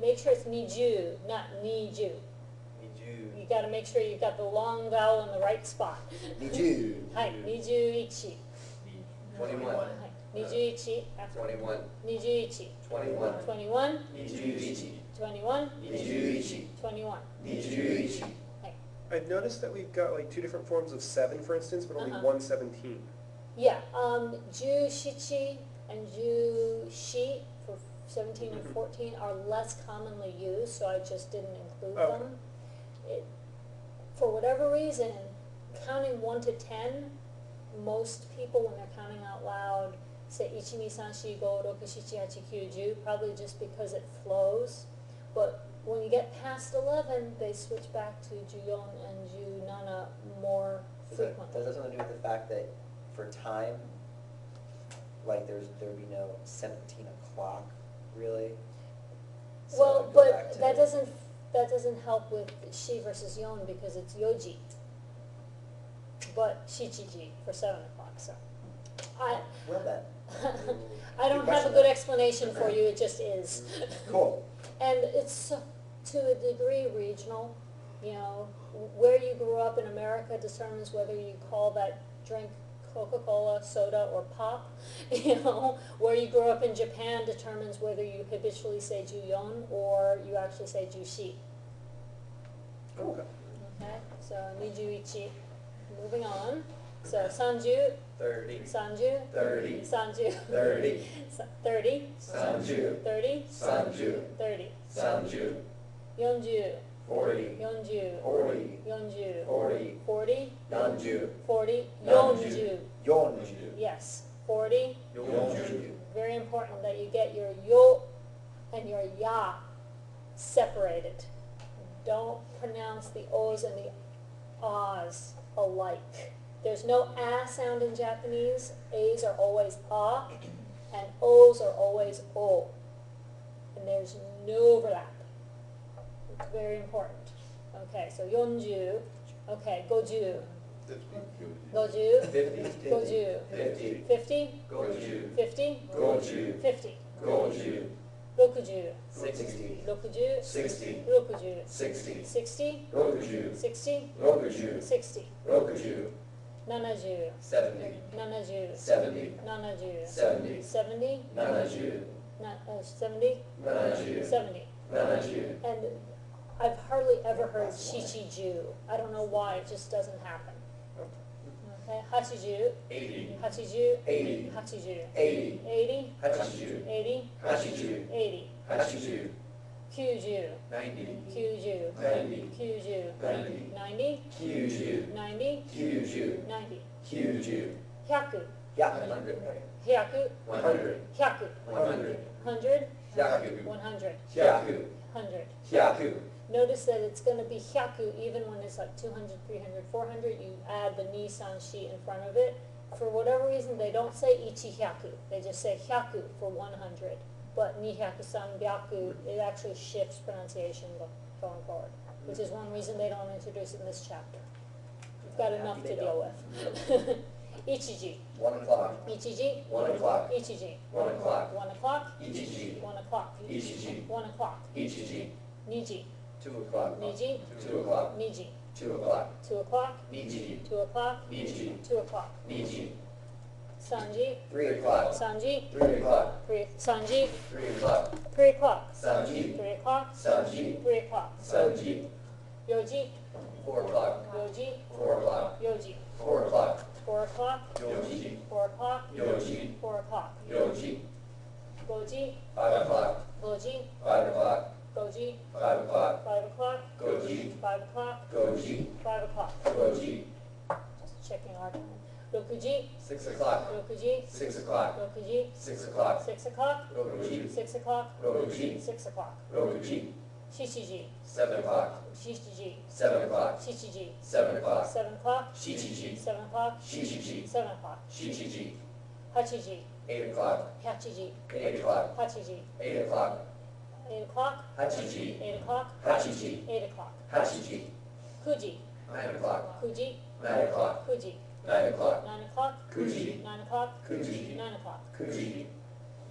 Speaker 1: Make sure it's niju, not niju. You gotta make sure you got the long vowel in the right spot.
Speaker 3: 20.
Speaker 1: はい、21。
Speaker 2: 21.
Speaker 1: はい、21。
Speaker 2: 21.
Speaker 1: 21。
Speaker 2: 21.
Speaker 1: 21。
Speaker 2: 21.
Speaker 1: 21。
Speaker 2: 21.
Speaker 1: 21。
Speaker 2: 21.
Speaker 1: はい。
Speaker 4: I've noticed that we've got like two different forms of 7, for instance, but only
Speaker 1: Uh-huh.
Speaker 4: one 17.
Speaker 1: Yeah, 17 and 17 for 17 and 14 are less commonly used, so I just didn't include
Speaker 4: Okay.
Speaker 1: them. For whatever reason, counting 1 to 10, most people when they're counting out loud say 1, 2, 3, 4, 5, 6, 7, 8, 9, 10, probably just because it flows. But when you get past 11, they switch back to juyon and junana more
Speaker 3: Does
Speaker 1: frequently.
Speaker 3: that something to do with the fact that for time, like there'd be no 17 o'clock, really? So
Speaker 1: Well,
Speaker 3: it'd go back
Speaker 1: but
Speaker 3: to-
Speaker 1: that doesn't help with shi versus yon because it's yoji. But shichiji for 7 o'clock, so.
Speaker 3: Well then,
Speaker 1: I don't have a good explanation for you, it just is.
Speaker 3: cool.
Speaker 1: And it's to a degree regional, you know, where you grew up in America determines whether you call that drink Coca-Cola, soda, or pop. You know, where you grew up in Japan determines whether you habitually say juyon or you actually say jushi.
Speaker 4: Okay.
Speaker 1: Okay, so nijuichi. Moving on. So sanju,
Speaker 2: 30.
Speaker 1: sanju,
Speaker 2: 30.
Speaker 1: sanju,
Speaker 2: 30.
Speaker 1: 30,
Speaker 2: Sanju.
Speaker 1: 30,
Speaker 2: Sanju.
Speaker 1: 30,
Speaker 2: Sanju.
Speaker 1: 40,
Speaker 2: 40.
Speaker 1: 40,
Speaker 2: 40.
Speaker 1: 40,
Speaker 2: 40.
Speaker 1: 40,
Speaker 2: Nanju.
Speaker 1: 40,
Speaker 2: Nanju.
Speaker 1: 40.
Speaker 3: Yonju.
Speaker 1: Yes, 40.
Speaker 2: Yonju.
Speaker 1: Very important that you get your yo and your ya separated. Don't pronounce the O's and the A's alike. There's no a sound in Japanese. A's are always a, and O's are always o. And there's no overlap. It's very important. Okay, so 40. Okay, 50. 50.
Speaker 2: 50.
Speaker 1: 50.
Speaker 2: 50.
Speaker 1: 50.
Speaker 2: Goju.
Speaker 1: 50.
Speaker 2: Goju.
Speaker 1: 50.
Speaker 2: Goju.
Speaker 1: 60.
Speaker 2: 60.
Speaker 1: 60.
Speaker 2: 60.
Speaker 1: 60.
Speaker 2: 60.
Speaker 1: 60.
Speaker 2: Goju.
Speaker 1: 60.
Speaker 2: Goju.
Speaker 1: 60.
Speaker 2: Goju.
Speaker 1: 70.
Speaker 2: 70.
Speaker 1: 70.
Speaker 2: 70.
Speaker 1: 70.
Speaker 2: 70.
Speaker 1: 70.
Speaker 2: 70.
Speaker 1: 70.
Speaker 2: 70.
Speaker 1: 70.
Speaker 2: 70.
Speaker 1: And I've hardly ever heard shichiju. I don't know why, it just doesn't happen. Okay, hachiju,
Speaker 2: 80.
Speaker 1: hachiju,
Speaker 2: 80.
Speaker 1: hachiju,
Speaker 2: 80.
Speaker 1: 80,
Speaker 2: Hachiju.
Speaker 1: 80,
Speaker 2: Hachiju.
Speaker 1: 80,
Speaker 2: Hachiju.
Speaker 1: 90
Speaker 2: 90
Speaker 1: 90
Speaker 2: 90
Speaker 1: 90
Speaker 2: 90
Speaker 1: 90
Speaker 2: 90
Speaker 1: 90
Speaker 2: 90
Speaker 1: 90
Speaker 2: 90
Speaker 1: 100
Speaker 3: Yeah.
Speaker 2: 100
Speaker 1: 100
Speaker 2: 100
Speaker 1: 100
Speaker 2: 100
Speaker 1: 100
Speaker 2: 100
Speaker 1: 100
Speaker 2: 100
Speaker 1: 100
Speaker 2: 100
Speaker 1: Notice that it's going to be hyaku even when it's like 200, 300, 400. You add the Nissan sheet in front of it. For whatever reason, they don't say ichi hyaku. They just say hyaku for 100. But nihyaku, sanbyaku, it actually shifts pronunciation going forward, which is one reason they don't introduce it in this chapter. You've got enough to deal with. Ichiji.
Speaker 2: 1 o'clock
Speaker 1: Ichiji.
Speaker 2: 1 o'clock
Speaker 1: Ichiji.
Speaker 2: 1 o'clock
Speaker 1: 1 o'clock.
Speaker 2: Ichiji
Speaker 1: 1 o'clock.
Speaker 2: Ichiji
Speaker 1: 1 o'clock.
Speaker 2: Ichiji
Speaker 1: Niji.
Speaker 2: 2 o'clock
Speaker 1: Niji.
Speaker 2: 2 o'clock
Speaker 1: Niji.
Speaker 2: 2 o'clock
Speaker 1: 2 o'clock.
Speaker 2: Niji
Speaker 1: 2 o'clock.
Speaker 2: Niji
Speaker 1: 2 o'clock.
Speaker 2: Niji
Speaker 1: Sanji.
Speaker 3: 3
Speaker 2: o'clock
Speaker 1: Sanji.
Speaker 2: 3 o'clock
Speaker 1: Sanji.
Speaker 2: 3 o'clock
Speaker 1: 3 o'clock.
Speaker 2: Sanji
Speaker 1: 3 o'clock.
Speaker 2: Sanji
Speaker 1: 3 o'clock.
Speaker 2: Sanji
Speaker 1: Yoji.
Speaker 2: 4 o'clock
Speaker 1: Yoji.
Speaker 2: 4 o'clock
Speaker 1: Yoji.
Speaker 2: 4 o'clock
Speaker 1: 4 o'clock.
Speaker 2: Yoji
Speaker 1: 4 o'clock.
Speaker 2: Yoji
Speaker 1: 4 o'clock.
Speaker 2: Yoji
Speaker 1: Goji.
Speaker 2: 5 o'clock
Speaker 1: Goji.
Speaker 2: 5 o'clock
Speaker 1: Goji.
Speaker 2: 5 o'clock
Speaker 1: 5 o'clock.
Speaker 2: Goji
Speaker 1: 5 o'clock.
Speaker 2: Goji
Speaker 1: 5 o'clock.
Speaker 2: Goji
Speaker 1: Just checking our time. Rokuji.
Speaker 2: 6 o'clock
Speaker 1: Rokuji.
Speaker 2: 6 o'clock
Speaker 1: Rokuji.
Speaker 2: 6 o'clock
Speaker 1: 6 o'clock.
Speaker 2: Rokuji
Speaker 1: 6 o'clock.
Speaker 2: Rokuji
Speaker 1: 6 o'clock.
Speaker 2: Rokuji
Speaker 1: Shichiji.
Speaker 2: 7 o'clock
Speaker 1: Shichiji.
Speaker 2: 7 o'clock
Speaker 1: Shichiji.
Speaker 2: 7 o'clock
Speaker 1: 7 o'clock.
Speaker 2: Shichiji
Speaker 1: 7 o'clock.
Speaker 2: Shichiji
Speaker 1: 7 o'clock.
Speaker 2: Shichiji
Speaker 1: Hachiji.
Speaker 2: 8 o'clock
Speaker 1: Hachiji.
Speaker 2: 8 o'clock
Speaker 1: Hachiji.
Speaker 2: 8 o'clock
Speaker 1: 8 o'clock.
Speaker 2: Hachiji
Speaker 1: 8 o'clock.
Speaker 2: Hachiji
Speaker 1: 8 o'clock.
Speaker 2: Hachiji
Speaker 1: Kuji.
Speaker 2: 9 o'clock
Speaker 1: Kuji.
Speaker 2: 9 o'clock
Speaker 1: Kuji.
Speaker 2: 9 o'clock
Speaker 1: 9 o'clock.
Speaker 2: Kuji
Speaker 1: 9 o'clock.
Speaker 2: Kuji
Speaker 1: 9 o'clock.
Speaker 2: Kuji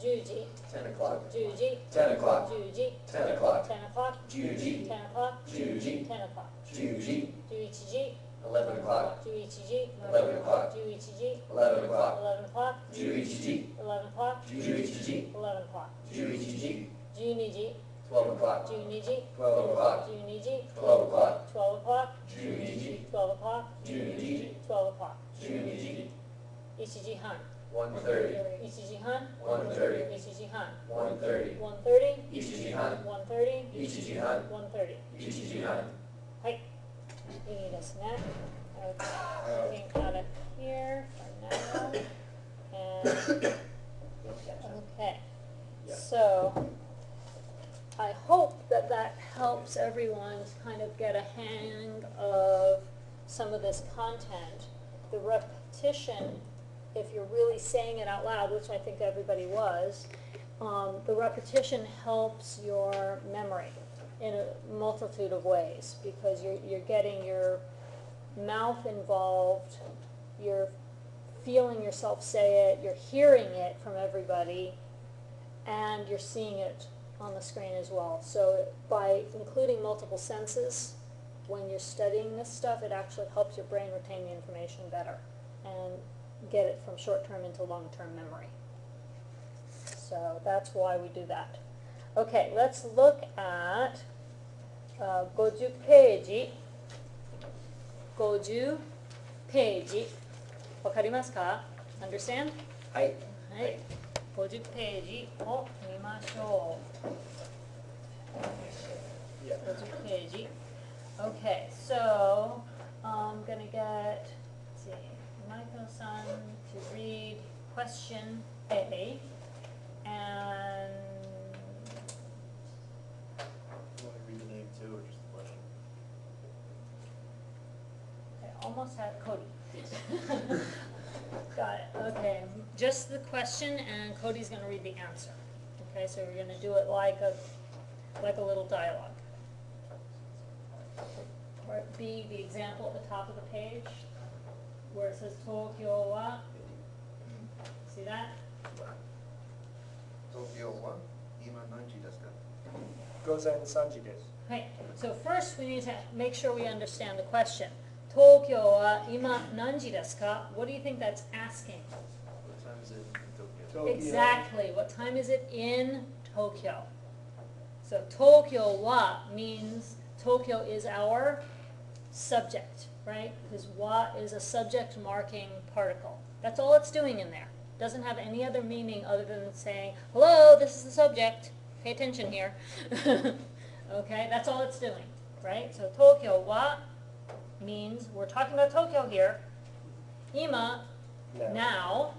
Speaker 1: Juji.
Speaker 2: 10 o'clock
Speaker 1: Juji.
Speaker 2: 10 o'clock
Speaker 1: Juji.
Speaker 2: 10 o'clock
Speaker 1: 10 o'clock.
Speaker 2: Juji
Speaker 1: 10 o'clock.
Speaker 2: Juji
Speaker 1: 10 o'clock.
Speaker 2: Juji
Speaker 1: Juichiji.
Speaker 2: 11 o'clock
Speaker 1: Juichiji.
Speaker 2: 11 o'clock
Speaker 1: Juichiji.
Speaker 2: 11 o'clock
Speaker 1: 11 o'clock.
Speaker 2: Juichiji
Speaker 1: 11 o'clock.
Speaker 2: Juichiji
Speaker 1: 11 o'clock.
Speaker 2: Juichiji
Speaker 1: Juniji.
Speaker 2: 12 o'clock
Speaker 1: Juniji.
Speaker 2: 12 o'clock
Speaker 1: Juniji.
Speaker 2: 12 o'clock
Speaker 1: 12 o'clock.
Speaker 2: Juniji
Speaker 1: 12 o'clock.
Speaker 2: Juniji
Speaker 1: 12 o'clock.
Speaker 2: Juniji
Speaker 1: Ichiji han.
Speaker 2: 1:30
Speaker 1: Ichiji han.
Speaker 2: 1:30
Speaker 1: Ichiji han.
Speaker 2: 1:30
Speaker 1: 1:30.
Speaker 2: Ichiji han
Speaker 1: 1:30.
Speaker 2: Ichiji han
Speaker 1: 1:30.
Speaker 2: Ichiji han
Speaker 1: はい。いいですね。Okay. Getting out of here for now. And okay. So I hope that that helps everyone kind of get a hang of some of this content. The repetition, if you're really saying it out loud, which I think everybody was, the repetition helps your memory in a multitude of ways because you're getting your mouth involved, you're feeling yourself say it, you're hearing it from everybody, and you're seeing it on the screen as well. So by including multiple senses, when you're studying this stuff, it actually helps your brain retain the information better and get it from short-term into long-term memory. So that's why we do that. Okay, let's look at 50ページ。50ページ。わかりますか? Understand?
Speaker 3: はい。
Speaker 1: はい。50ページを見ましょう。50ページ。Okay, so I'm gonna get, let's see, Michael-san to read question A, and
Speaker 5: You want to read the name too, or just the question?
Speaker 1: I almost had Cody. Got it, okay, just the question, and Cody's gonna read the answer. Okay, so we're gonna do it like a little dialogue. Part B, the example at the top of the page, where it says Tokyo wa. See that?
Speaker 5: 東京は今何時ですか?
Speaker 4: Gozen Sanji desu.
Speaker 1: Right, so first we need to make sure we understand the question. Tokyo wa ima nanji desu ka? What do you think that's asking?
Speaker 5: What time is it in Tokyo?
Speaker 4: Tokyo.
Speaker 1: Exactly, what time is it in Tokyo? So Tokyo wa means Tokyo is our subject, right? Because wa is a subject marking particle. That's all it's doing in there. Doesn't have any other meaning other than saying, hello, this is the subject. Pay attention here. Okay, that's all it's doing, right? So Tokyo wa means, we're talking about Tokyo here. Ima, now.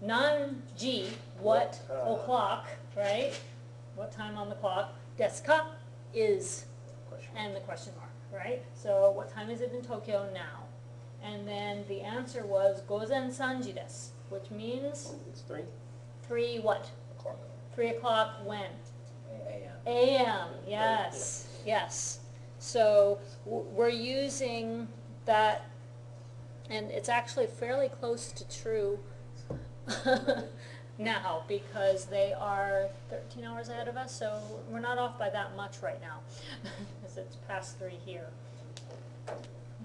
Speaker 1: Nanji, what o'clock, right? What time on the clock? Desu ka is, and the question mark, right? So what time is it in Tokyo now? And then the answer was gozen sanji desu, which means
Speaker 4: It's 3
Speaker 1: 3 what?
Speaker 4: o'clock.
Speaker 1: 3 o'clock when?
Speaker 3: AM.
Speaker 1: AM, yes, yes. So we're using that, and it's actually fairly close to true now, because they are 13 hours ahead of us, so we're not off by that much right now, because it's past 3 here.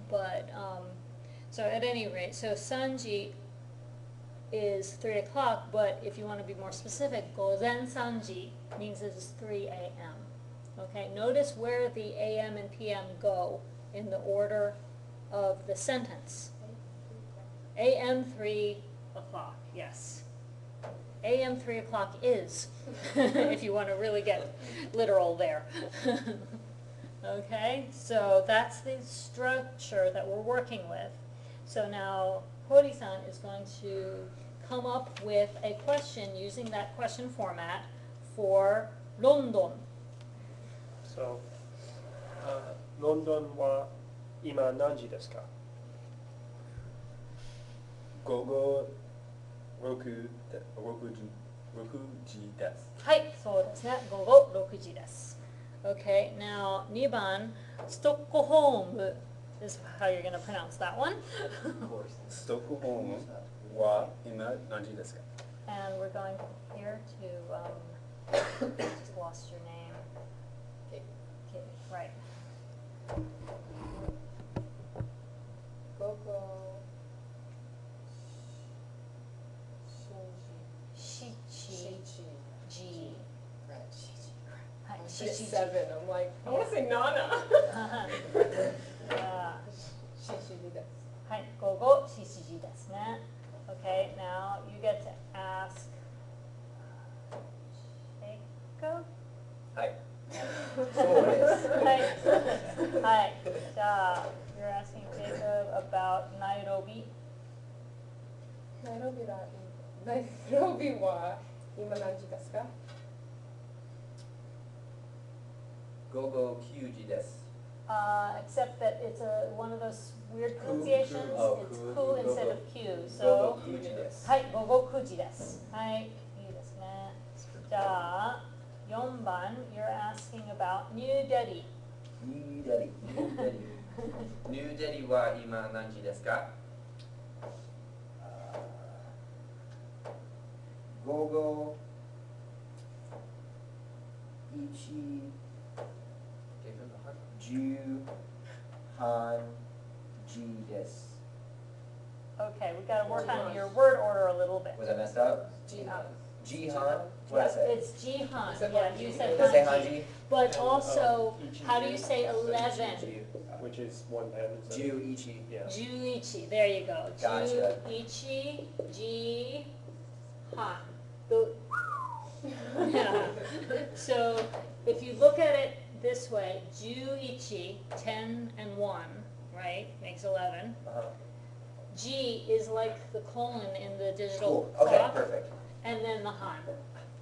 Speaker 1: But, so at any rate, so Sanji is 3 o'clock, but if you want to be more specific, Gozen Sanji means it is 3 a.m. Okay, notice where the a.m. and p.m. go in the order of the sentence. a.m. 3 o'clock, yes. a.m. 3 o'clock is, if you want to really get literal there. Okay, so that's the structure that we're working with. So now Hori-san is going to come up with a question using that question format for London.
Speaker 4: So, ロンドンは今何時ですか？
Speaker 6: 午後6時です。
Speaker 1: はい、そうですね。午後6時です。Okay, now 2番、ストックホーム is how you're going to pronounce that one.
Speaker 6: ストックホームは今何時ですか？
Speaker 1: And we're going here to, just lost your name. Okay, right.
Speaker 7: 午後
Speaker 1: 7 G.
Speaker 7: Right.
Speaker 1: はい
Speaker 7: I said 7. I'm like, I want to say Nana.
Speaker 1: あ
Speaker 7: 7時です。
Speaker 1: ーはい、午後7時ですね。Okay, now you get to ask Jacob?
Speaker 3: はい。そうです。
Speaker 1: はい。はい。じゃあ、you're asking Jacob about Nairobi.
Speaker 7: ナイロビは今何時ですか？
Speaker 2: 午後9時です。
Speaker 1: Except that it's one of those weird pronunciations.
Speaker 2: Oh,
Speaker 1: It's
Speaker 2: ku.
Speaker 1: ku instead of q.
Speaker 2: 午後
Speaker 1: So,
Speaker 2: 9時です。
Speaker 1: はい、午後9時です。はい、いいですね。じゃあ、4番、you're asking about New Delhi.
Speaker 3: ニューデリー。
Speaker 2: ニューデリーは今何時ですか？
Speaker 3: 午後1 10半時です。
Speaker 1: Okay, we got to work on your word order a little bit.
Speaker 3: Was I messed up?
Speaker 7: 時
Speaker 3: Jihan? What did I say?
Speaker 1: It's Jihan.
Speaker 7: said
Speaker 1: Yeah,
Speaker 7: Hanji.
Speaker 1: you said
Speaker 3: Did I say
Speaker 1: Hanji.
Speaker 3: Hanji?
Speaker 1: But also, how do you say 11?
Speaker 4: Which is 1 pen. instead of-
Speaker 3: Ju Ichi.
Speaker 4: Yeah.
Speaker 1: Juichi, there you go.
Speaker 3: Gotcha.
Speaker 1: Juichi, Ji, Han. The- Yeah. So if you look at it this way, Juichi, 10 and 1, right, makes 11.
Speaker 3: Uh-huh.
Speaker 1: G is like the colon in the digital
Speaker 3: Cool. Okay,
Speaker 1: clock,
Speaker 3: perfect.
Speaker 1: and then the Han.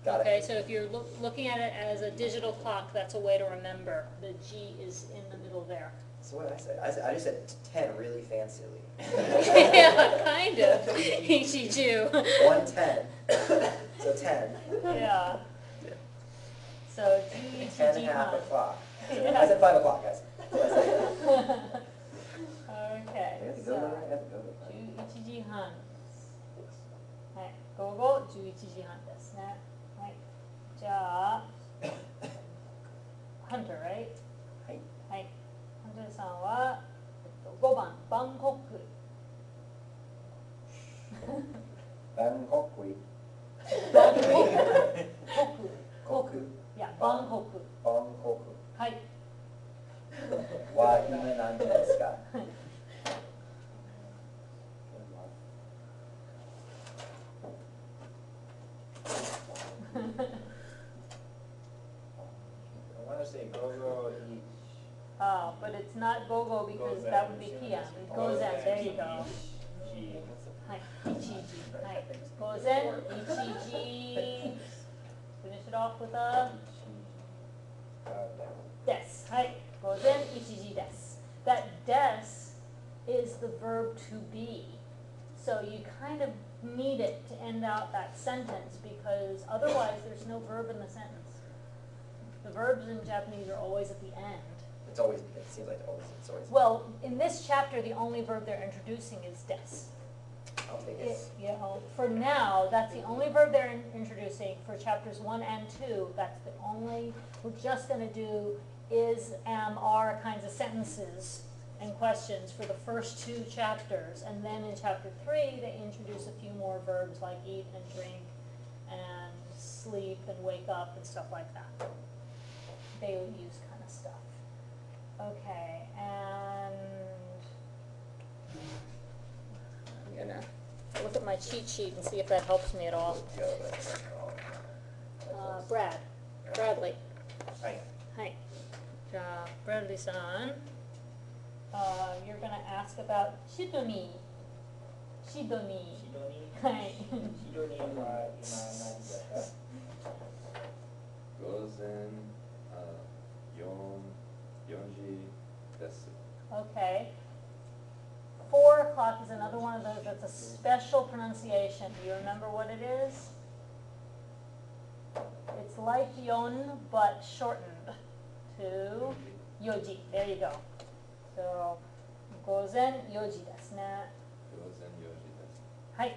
Speaker 3: Got
Speaker 1: Okay,
Speaker 3: it.
Speaker 1: so if you're looking at it as a digital clock, that's a way to remember. The G is in the middle there.
Speaker 3: So what did I say? I just said 10 really fancily.
Speaker 1: Yeah, kind of. Ichiju.
Speaker 3: 110. So 10.
Speaker 1: Yeah. So
Speaker 3: 10
Speaker 1: Juichi
Speaker 3: half
Speaker 1: Han.
Speaker 3: o'clock. I said 5 o'clock, guys. That's what I said.
Speaker 1: Okay,
Speaker 3: I have to
Speaker 1: so
Speaker 3: go there. I have to go there.
Speaker 1: 11時半。はい、午後11時半ですね。はい。じゃあ、Hunter, right?
Speaker 3: はい。
Speaker 1: はい。Hunter さんは、5番、バンコク。
Speaker 3: バンコク。
Speaker 1: バンコク。コク。
Speaker 3: コク。
Speaker 1: いや、バンコク。
Speaker 3: バンコ
Speaker 1: はい。
Speaker 3: ク。は今何時ですか？I
Speaker 5: want to say Gogo
Speaker 1: but it's not gogo because that would be PM. Gozen, there you go. Hi, ichiji. Hi, gozen, ichiji. Finish it off with a des. Hi, gozen, ichiji des. That des is the verb to be. So you kind of need it to end out that sentence because otherwise there's no verb in the sentence. The verbs in Japanese are always at the end.
Speaker 3: It's always, it seems like it's always.
Speaker 1: Well, in this chapter, the only verb they're introducing is des.
Speaker 3: I'll take
Speaker 1: It,
Speaker 3: it.
Speaker 1: you know, for now, that's the only verb they're introducing. For chapters 1 and 2, that's the only, we're just going to do is, am, are kinds of sentences and questions for the first 2 chapters. And then in chapter 3, they introduce a few more verbs like eat and drink and sleep and wake up and stuff like that. Daily use kind of stuff. Okay, and I'm gonna look at my cheat sheet and see if that helps me at all. Bradley.
Speaker 3: Hi.
Speaker 1: Hi. Bradley-san, you're gonna ask about Shidoni. Hi.
Speaker 6: 午前4時です。
Speaker 1: Okay. 4 o'clock is another one of those that's a special pronunciation. Do you remember what it is? It's like yon, but shortened to yoji. There you go. So, 午前4時ですね。
Speaker 6: 午前4時です。
Speaker 1: はい。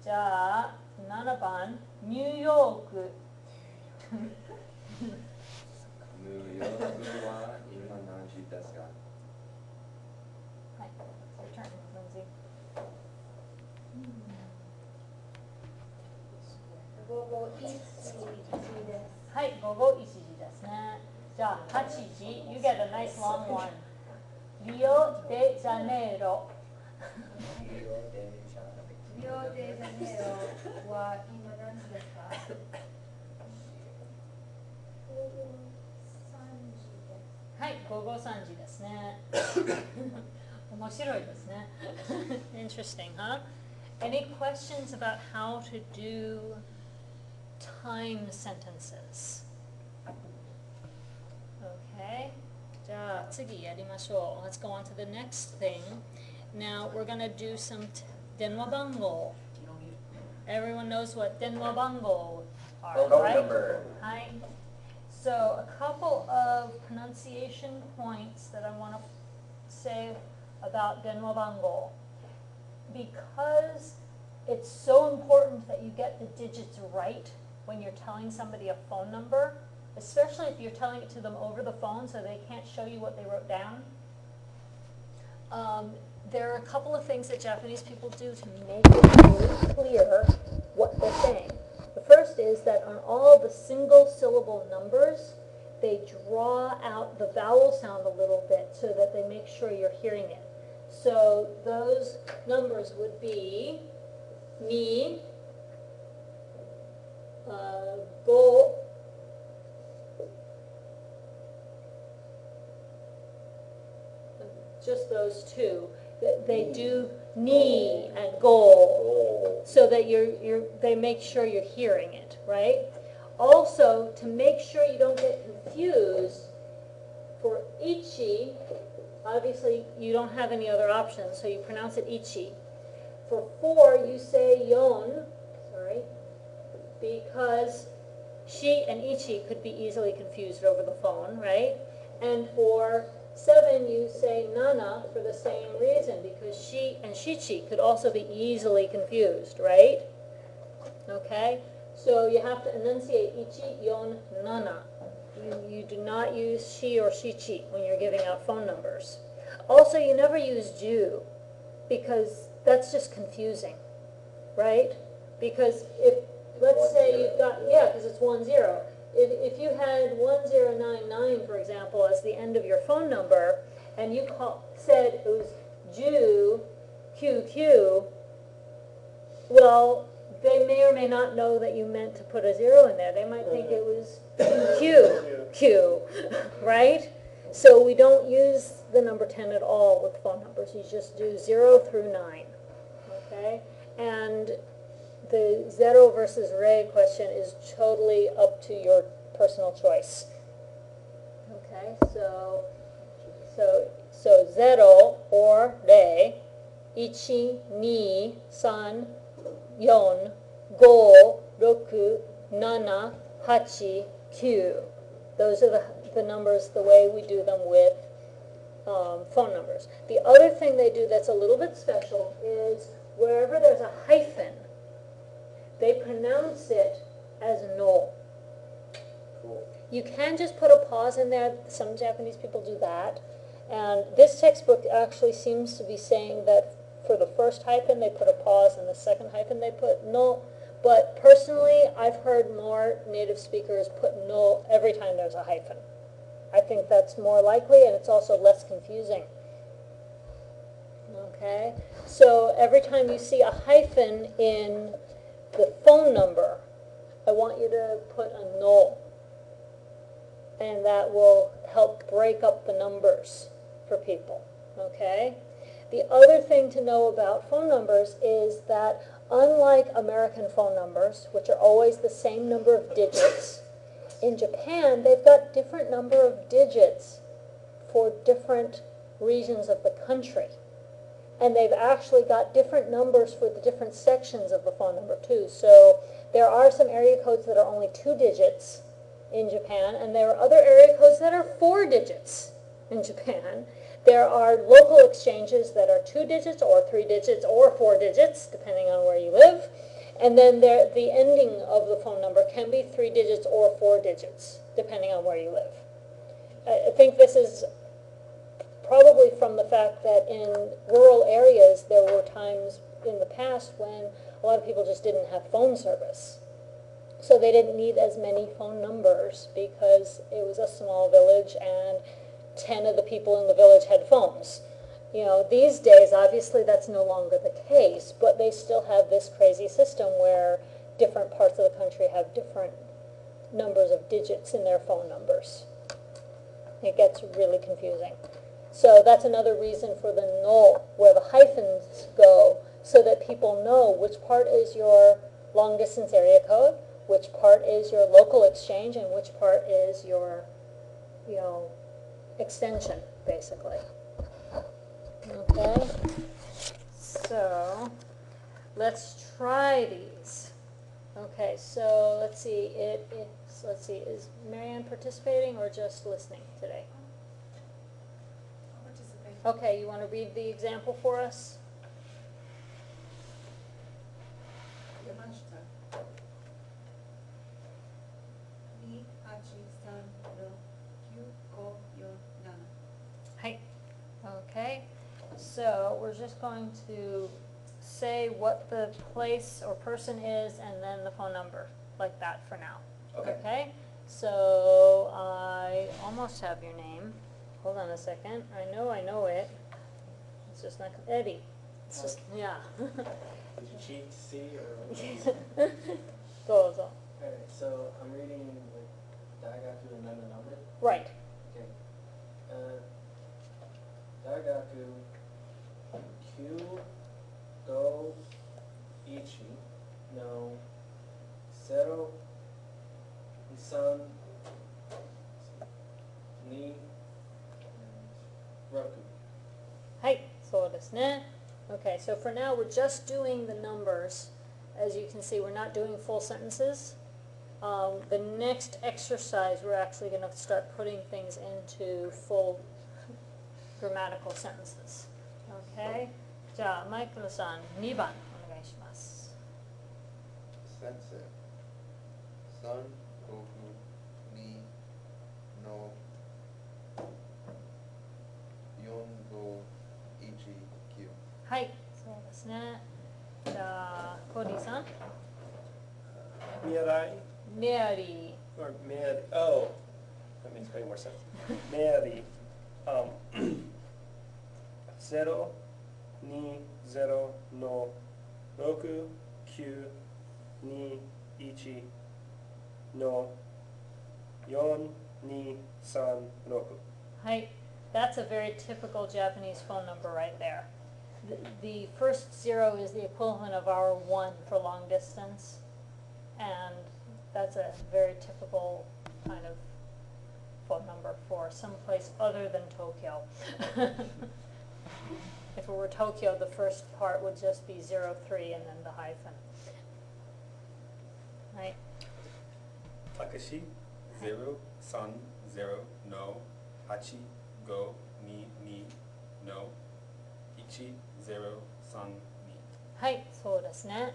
Speaker 1: じゃあ、7番、ニューヨーク。
Speaker 6: ニューヨークは今何時ですか？
Speaker 1: はい。Your turn, Lindsay.
Speaker 7: 午後1時です。
Speaker 1: はい、午後1時ですね。じゃあ、8時、you get a nice long one. リオデジャネイロ。
Speaker 7: リオデジャネイロは今何時ですか？
Speaker 1: はい、午後3時ですね。面白いですね。Interesting, huh? Any questions about how to do time sentences? Okay. じゃあ次やりましょう。Let's go on to the next thing. Now we're going to do some 電話番号. Everyone knows what 電話番号 are,
Speaker 3: Phone
Speaker 1: right?
Speaker 3: number.
Speaker 1: Hi. So a couple of pronunciation points that I want to say about 電話番号. Because it's so important that you get the digits right when you're telling somebody a phone number, especially if you're telling it to them over the phone so they can't show you what they wrote down. There are a couple of things that Japanese people do to make it really clear what they're saying. The first is that on all the single syllable numbers, they draw out the vowel sound a little bit so that they make sure you're hearing it. So those numbers would be ni, go, just those two. They do ni and go so that they make sure you're hearing it, right? Also, to make sure you don't get confused, for ichi, obviously you don't have any other options, so you pronounce it ichi. For 4, you say yon, because shi and ichi could be easily confused over the phone, right? And for 7, you say nana for the same reason, because shi and shichi could also be easily confused, right? Okay? So you have to enunciate ichi, yon, nana. You do not use shi or shichi when you're giving out phone numbers. Also, you never use ju, because that's just confusing, right? Because if, let's say you've got, because it's 10. If you had 1099, for example, as the end of your phone number, and you said it was Ju, QQ, well, they may or may not know that you meant to put a 0 in there. They might think it was Q, right? So we don't use the number 10 at all with phone numbers. You just do 0 through 9. Okay? And the 0 versus re question is totally up to your personal choice. Okay? So 0 or re, 1, 2, 3, 4, 5, 6, 7, 8, 9. Those are the numbers, the way we do them with phone numbers. The other thing they do that's a little bit special is wherever there's a hyphen, they pronounce it as no.
Speaker 3: Cool.
Speaker 1: You can just put a pause in there. Some Japanese people do that. And this textbook actually seems to be saying that for the first hyphen they put a pause and the second hyphen they put no. But personally, I've heard more native speakers put no every time there's a hyphen. I think that's more likely, and it's also less confusing. Okay? So every time you see a hyphen in the phone number, I want you to put a no. And that will help break up the numbers for people. Okay? The other thing to know about phone numbers is that unlike American phone numbers, which are always the same number of digits, in Japan they've got different number of digits for different regions of the country. And they've actually got different numbers for the different sections of the phone number too. So there are some area codes that are only 2 digits in Japan, and there are other area codes that are 4 digits in Japan. There are local exchanges that are 2 digits or 3 digits or 4 digits, depending on where you live. And then the ending of the phone number can be 3 digits or 4 digits, depending on where you live. I think this is probably from the fact that in rural areas there were times in the past when a lot of people just didn't have phone service. So they didn't need as many phone numbers because it was a small village and 10 of the people in the village had phones. You know, these days, obviously, that's no longer the case, but they still have this crazy system where different parts of the country have different numbers of digits in their phone numbers. It gets really confusing. So that's another reason for the no, where the hyphens go, so that people know which part is your long-distance area code, which part is your local exchange, and which part is your, extension, basically. Okay, so let's try these. Okay, so let's see. Let's see. Is Marianne participating or just listening today? Okay, you want to read the example for us?
Speaker 7: 出ました。2、8、3、6、9、5、4、7。
Speaker 1: Hi. Okay, so we're just going to say what the place or person is and then the phone number, like that for now.
Speaker 3: Okay.
Speaker 1: So I almost have your name. Hold on a second. I know it. It's just not Eddie. It's just, yeah.
Speaker 6: Did you cheat to see or?
Speaker 1: Dozo.
Speaker 6: Alright, so I'm reading like Daigaku and then the number.
Speaker 1: Right.
Speaker 6: Okay. Daigaku Kyu Do Ichi no Zero Isan Ni Roku.
Speaker 1: Hi. So desu ne. Okay, so for now we're just doing the numbers. As you can see, we're not doing full sentences. The next exercise, we're actually going to start putting things into full grammatical sentences. Okay? じゃあ、マイクロさん、2番お願いします。
Speaker 5: 先生、3、6、2の4、5、1、9。
Speaker 1: はい、そうですね。じゃあ、コーディさん。
Speaker 4: Mirai,
Speaker 1: メアリ
Speaker 4: or Mary, oh, that makes way more sense. Mary, 0、2、0の6、9、2、1の4、2、3、6。
Speaker 1: ー。は Hi, that's a very typical Japanese phone number right there. The first 0 is the equivalent of our 1 for long distance, and that's a very typical kind of phone number for someplace other than Tokyo. If it were Tokyo, the first part would just be 03 and then the hyphen. Right?
Speaker 6: Takashi 030 no 8522 no 1032.
Speaker 1: はい、そうですね。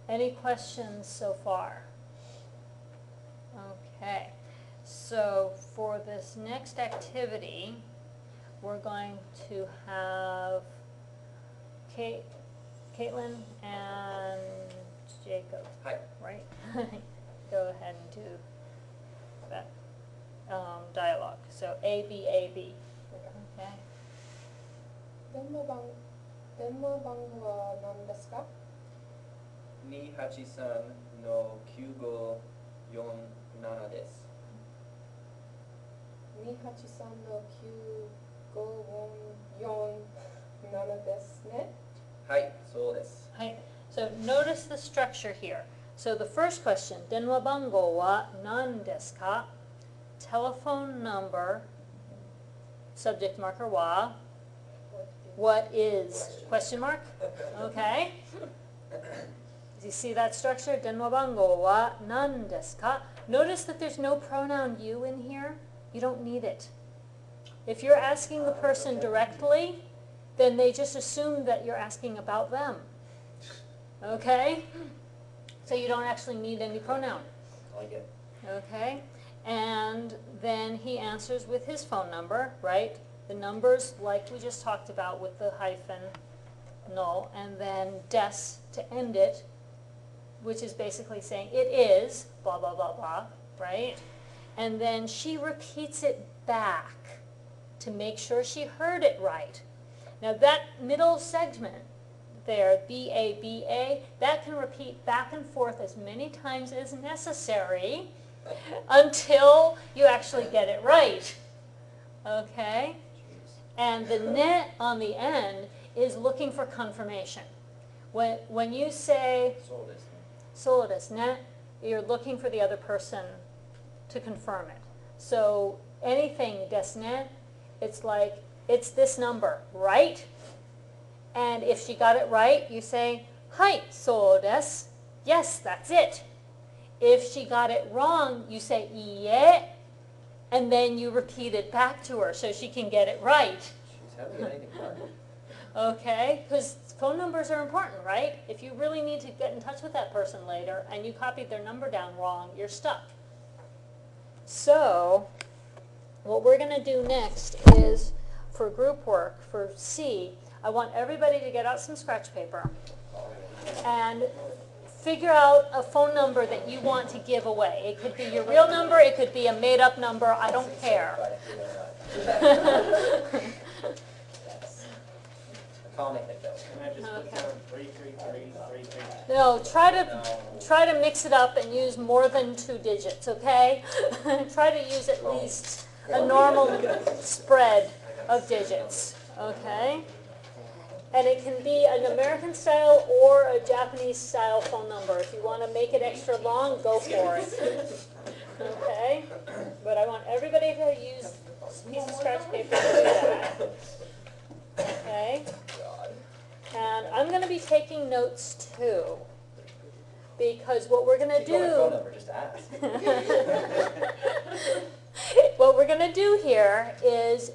Speaker 1: Any questions so far? Okay, so for this next activity, we're going to have Caitlin and Jacob,
Speaker 2: はい。
Speaker 1: right? Go ahead and do that dialogue. So A, B, A, B. Okay.
Speaker 8: 電話番号は何ですか
Speaker 2: 283の9547です。
Speaker 8: 283の9547ですね。
Speaker 2: はい、そうです。
Speaker 1: Hi. So notice the structure here. So the first question, 電話番号は何ですか? Telephone number, subject marker は what is question mark? Okay. Do you see that structure? 電話番号は何ですか? Notice that there's no pronoun you in here. You don't need it. If you're asking the person directly, then they just assume that you're asking about them. Okay? So you don't actually need any pronoun.
Speaker 3: I like it.
Speaker 1: Okay? And then he answers with his phone number, right? The numbers like we just talked about with the hyphen, no, and then des to end it, which is basically saying it is, blah, blah, blah, blah, right? And then she repeats it back to make sure she heard it right. Now that middle segment there, B-A, B-A, that can repeat back and forth as many times as necessary until you actually get it right. Okay? And the net on the end is looking for confirmation. When you say
Speaker 3: そうですね。
Speaker 1: そうですね, you're looking for the other person to confirm it. So anything ですね, it's like, it's this number, right? And if she got it right, you say, はい、そうです. Yes, that's it. If she got it wrong, you say, いいえ, and then you repeat it back to her so she can get it right.
Speaker 3: She's haven't got anything done.
Speaker 1: Okay? Because phone numbers are important, right? If you really need to get in touch with that person later and you copied their number down wrong, you're stuck. So, what we're going to do next is, for group work, for C, I want everybody to get out some scratch paper and figure out a phone number that you want to give away. It could be your real number, it could be a made-up number, I don't care.
Speaker 3: Comic it though.
Speaker 4: Can I just put down 33333?
Speaker 1: No, try to mix it up and use more than 2 digits, okay? Try to use at least a normal spread of digits, okay? And it can be an American style or a Japanese style phone number. If you want to make it extra long, go for it. Okay? But I want everybody to use a piece of scratch paper to do that. Okay? And I'm going to be taking notes too. Because what we're going to
Speaker 3: If you want a phone
Speaker 1: do...
Speaker 3: number, just ask.
Speaker 1: What we're going to do here is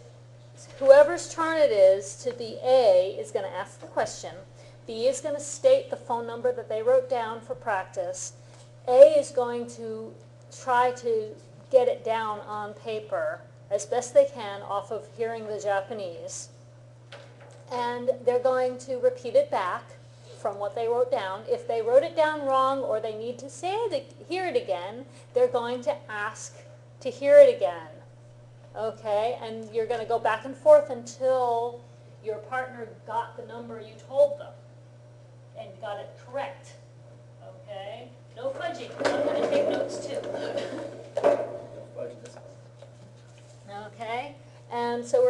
Speaker 1: whoever's turn it is to be A is going to ask the question. B is going to state the phone number that they wrote down for practice. A is going to try to get it down on paper as best they can off of hearing the Japanese. And they're going to repeat it back from what they wrote down. If they wrote it down wrong or they need to hear it again, they're going to ask to hear it again. Okay, and you're going to go back and forth until your partner got the number you told them and got it correct. Okay, no fudging. I'm going to take notes too. Okay, and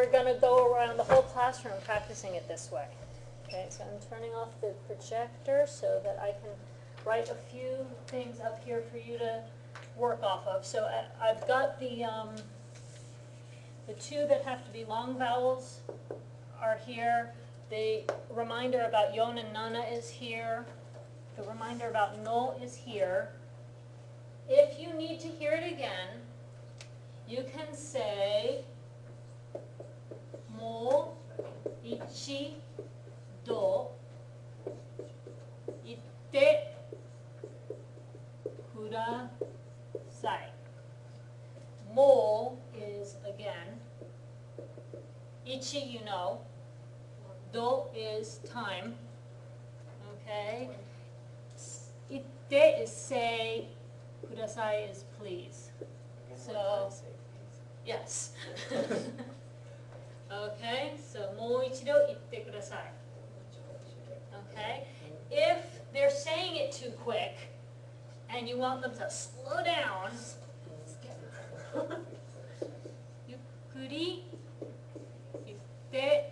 Speaker 1: we're gonna go around the whole classroom practicing it this way. Okay, so I'm turning off the projector so that I can write a few things up here for you to work off of. So I've got the two that have to be long vowels are here. The reminder about yon and nana is here. The reminder about no is here. If you need to hear it again, you can say mo, ichi, do, itte, kudasai. Mo is again. Ichi, you know. Do is time. Okay. Itte is say. Kudasai is please. So, yes. Okay, so mo ichido itte kudasai. Okay. If they're saying it too quick and you want them to slow down, yukkuri itte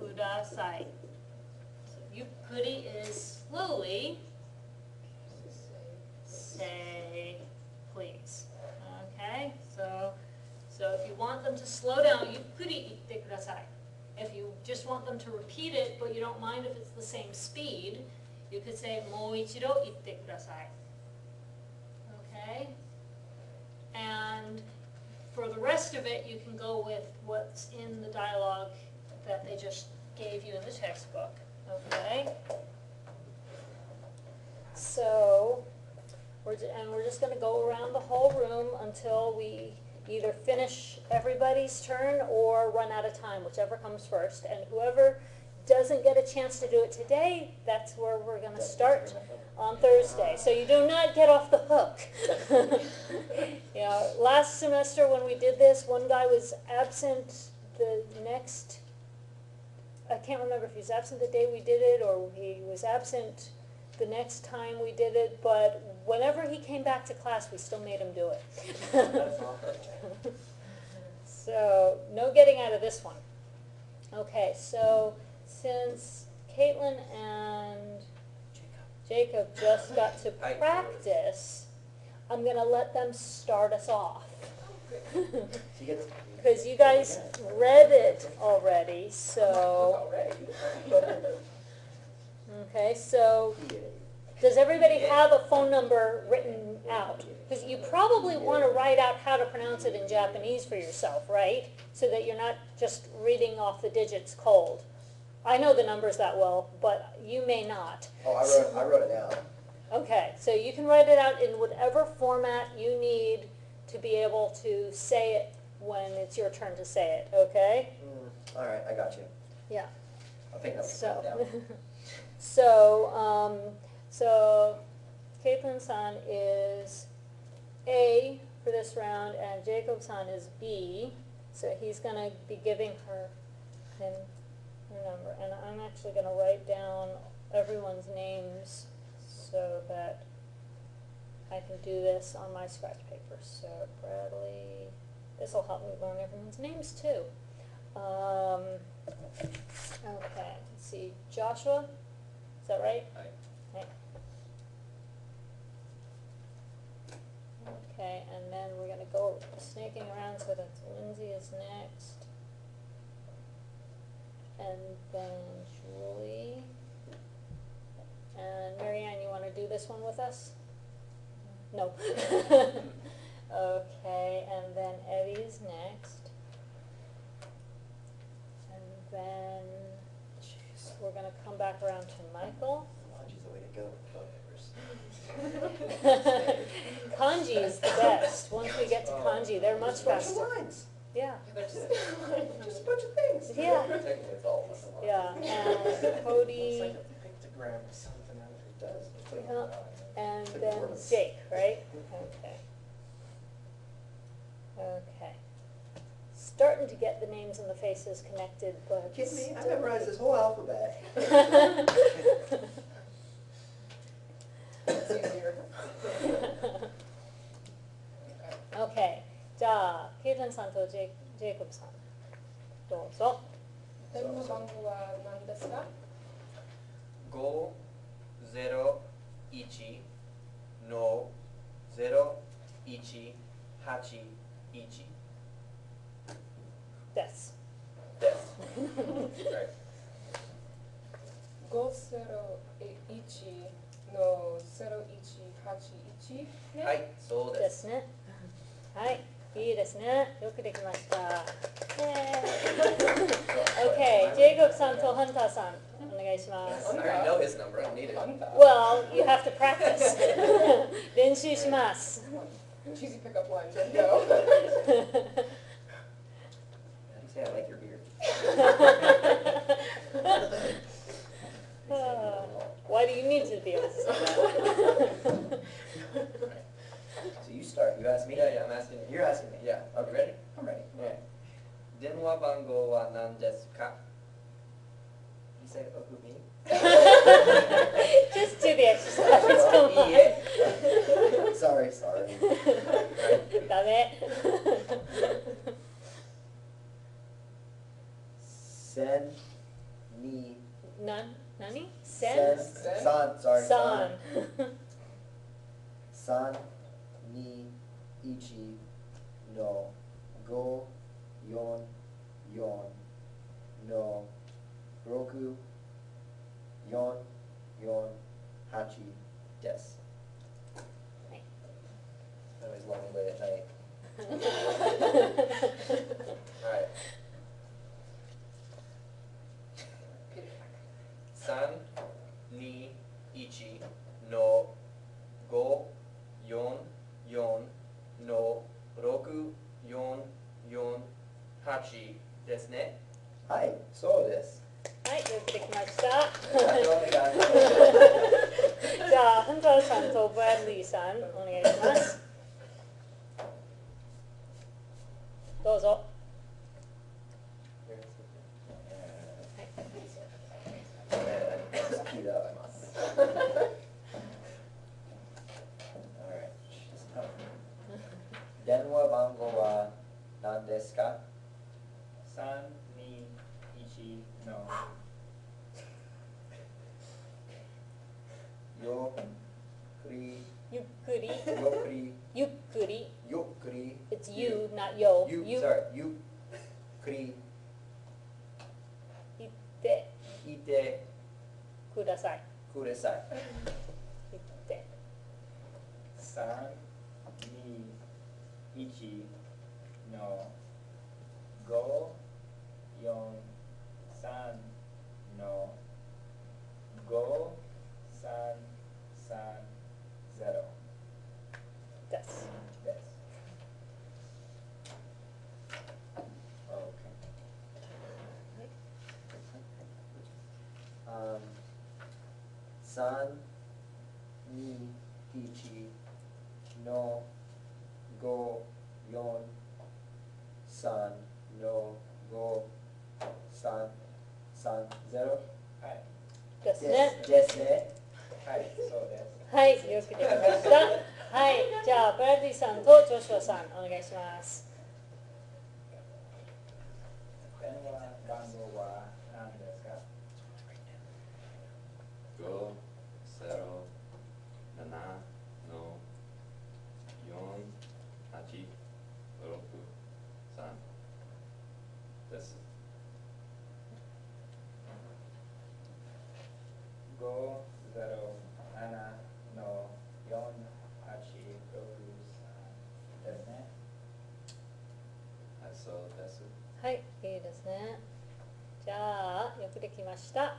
Speaker 1: kudasai. So yukkuri is slowly. Say please. Okay, so if you want them to slow down, yukkuri itte kudasai. If you just want them to repeat it, but you don't mind if it's the same speed, you could say mo ichido itte kudasai. Okay? And for the rest of it, you can go with what's in the dialogue that they just gave you in the textbook. Okay? So, we're just going to go around the whole room until we either finish everybody's turn or run out of time, whichever comes first. And whoever doesn't get a chance to do it today, that's where we're going to start on Thursday. So you do not get off the hook. Last semester when we did this, one guy was absent the next, I can't remember if he was absent the day we did it or he was absent the next time we did it, but whenever he came back to class, we still made him do it. So, no getting out of this one. Okay, so since Caitlin and Jacob just got to practice, I'm going to let them start us off. Because you guys read it already, so... Okay, so does everybody have a phone number written out? Because you probably want to write out how to pronounce it in Japanese for yourself, right? So that you're not just reading off the digits cold. I know the numbers that well, but you may not.
Speaker 3: Oh, I wrote it down.
Speaker 1: Okay, so you can write it out in whatever format you need to be able to say it when it's your turn to say it, okay?
Speaker 3: All right, I got you.
Speaker 1: Yeah.
Speaker 3: I'll take that
Speaker 1: So,
Speaker 3: down.
Speaker 1: so Caitlin-san is A for this round, and Jacob-san is B. So he's going to be giving her her number, and I'm actually going to write down everyone's names so that I can do this on my scratch paper. So Bradley, this will help me learn everyone's names too. Okay, let's see, Joshua, is that right?
Speaker 6: Aye.
Speaker 1: Okay. Okay, and then we're going to go snaking around, so that's Lindsay is next. And then Julie. And Marianne, you want to do this one with us? No. Okay, and then Eddie's next. And then we're going to come back around to Michael.
Speaker 3: Kanji's the way to go.
Speaker 1: Kanji is the best. Once we get to kanji, they're much faster.
Speaker 3: Lines.
Speaker 1: Yeah.
Speaker 3: Just a bunch of things.
Speaker 1: Yeah.
Speaker 3: Technically, it's all lines.
Speaker 1: Yeah, and Cody,
Speaker 4: Pictogram or something out of
Speaker 3: It does. It's putting
Speaker 1: Yeah.
Speaker 3: it on.
Speaker 1: and
Speaker 3: Like
Speaker 1: then
Speaker 3: words.
Speaker 1: Jake, right? Okay. Okay. Starting to get the names and the faces connected, but...
Speaker 3: You kidding me? I memorized this whole alphabet.
Speaker 8: It's easier.
Speaker 1: Okay, じゃあ、ケイト JPN さんとジェイコブさん、どうぞ。
Speaker 8: 電話番号は何ですか？
Speaker 2: 501の0181
Speaker 1: です。
Speaker 2: です。right.
Speaker 8: 501の0181ね。
Speaker 2: はい、そう
Speaker 1: で
Speaker 2: です。
Speaker 1: すね。はい、いいですね。よくできました。Okay, ジェイコブさんとハンターさん、お願いします。
Speaker 2: I already know his number, I don't need it.
Speaker 1: Well, you have to practice. 練習します。
Speaker 8: Cheesy pickup lines and go.
Speaker 3: How do you say I like your beard?
Speaker 1: Why do you need to be able to say that?
Speaker 3: So you start. You ask me.
Speaker 2: Yeah, I'm asking you.
Speaker 3: You're asking me.
Speaker 2: Yeah,
Speaker 3: Okay.
Speaker 2: ready?
Speaker 3: I'm ready.
Speaker 2: Okay. 電話番号は何ですか？
Speaker 3: You say, oh, who, me?
Speaker 1: Just do the exercise. Come on.
Speaker 2: いいえ。
Speaker 3: Sorry.
Speaker 1: ダメ。
Speaker 3: Sen, ni,
Speaker 1: 何？
Speaker 3: sen, san, sorry.
Speaker 1: さん。
Speaker 3: San, ni, ichi, no, go, yon, yon, no, roku, yon, yon, hachi, des.
Speaker 1: Right.
Speaker 3: I always long late at night.
Speaker 2: Alright. 3、2、1の5、4、4の6、4、4、8ですね。
Speaker 3: はい、そうです。
Speaker 1: はい、よくできました。
Speaker 3: ありがとうございます。
Speaker 1: じゃあ、ハンターさんとブラッドリーさん、お願いします。どうぞ。
Speaker 3: スピード上げます。Alright. 電話番号は何ですか
Speaker 6: 321の
Speaker 3: よくり
Speaker 1: ゆっくり、
Speaker 3: よくり
Speaker 1: ゆっくり。
Speaker 3: よくり
Speaker 1: It's you, not yo.
Speaker 3: sorry ゆくり
Speaker 1: 言って
Speaker 3: いて
Speaker 1: ください。
Speaker 3: ください。
Speaker 1: 言って。
Speaker 6: 321の543の5330
Speaker 1: です。
Speaker 6: です。Okay.
Speaker 3: San, ni, ichi, no, go, yon, san, no, go, san, san, zero.
Speaker 6: はい。
Speaker 1: ですね。
Speaker 3: ですね。
Speaker 6: はい、そうです。
Speaker 1: はい、よくできました。はい、じゃあ、ブラッドリーさんとジョシュアさん、お願いします。
Speaker 6: 電話番号は何ですか
Speaker 9: 507の4863です。
Speaker 6: 507の4863ですね。
Speaker 9: はい、そうです。
Speaker 1: はい、いいですね。じゃあ、よくできました。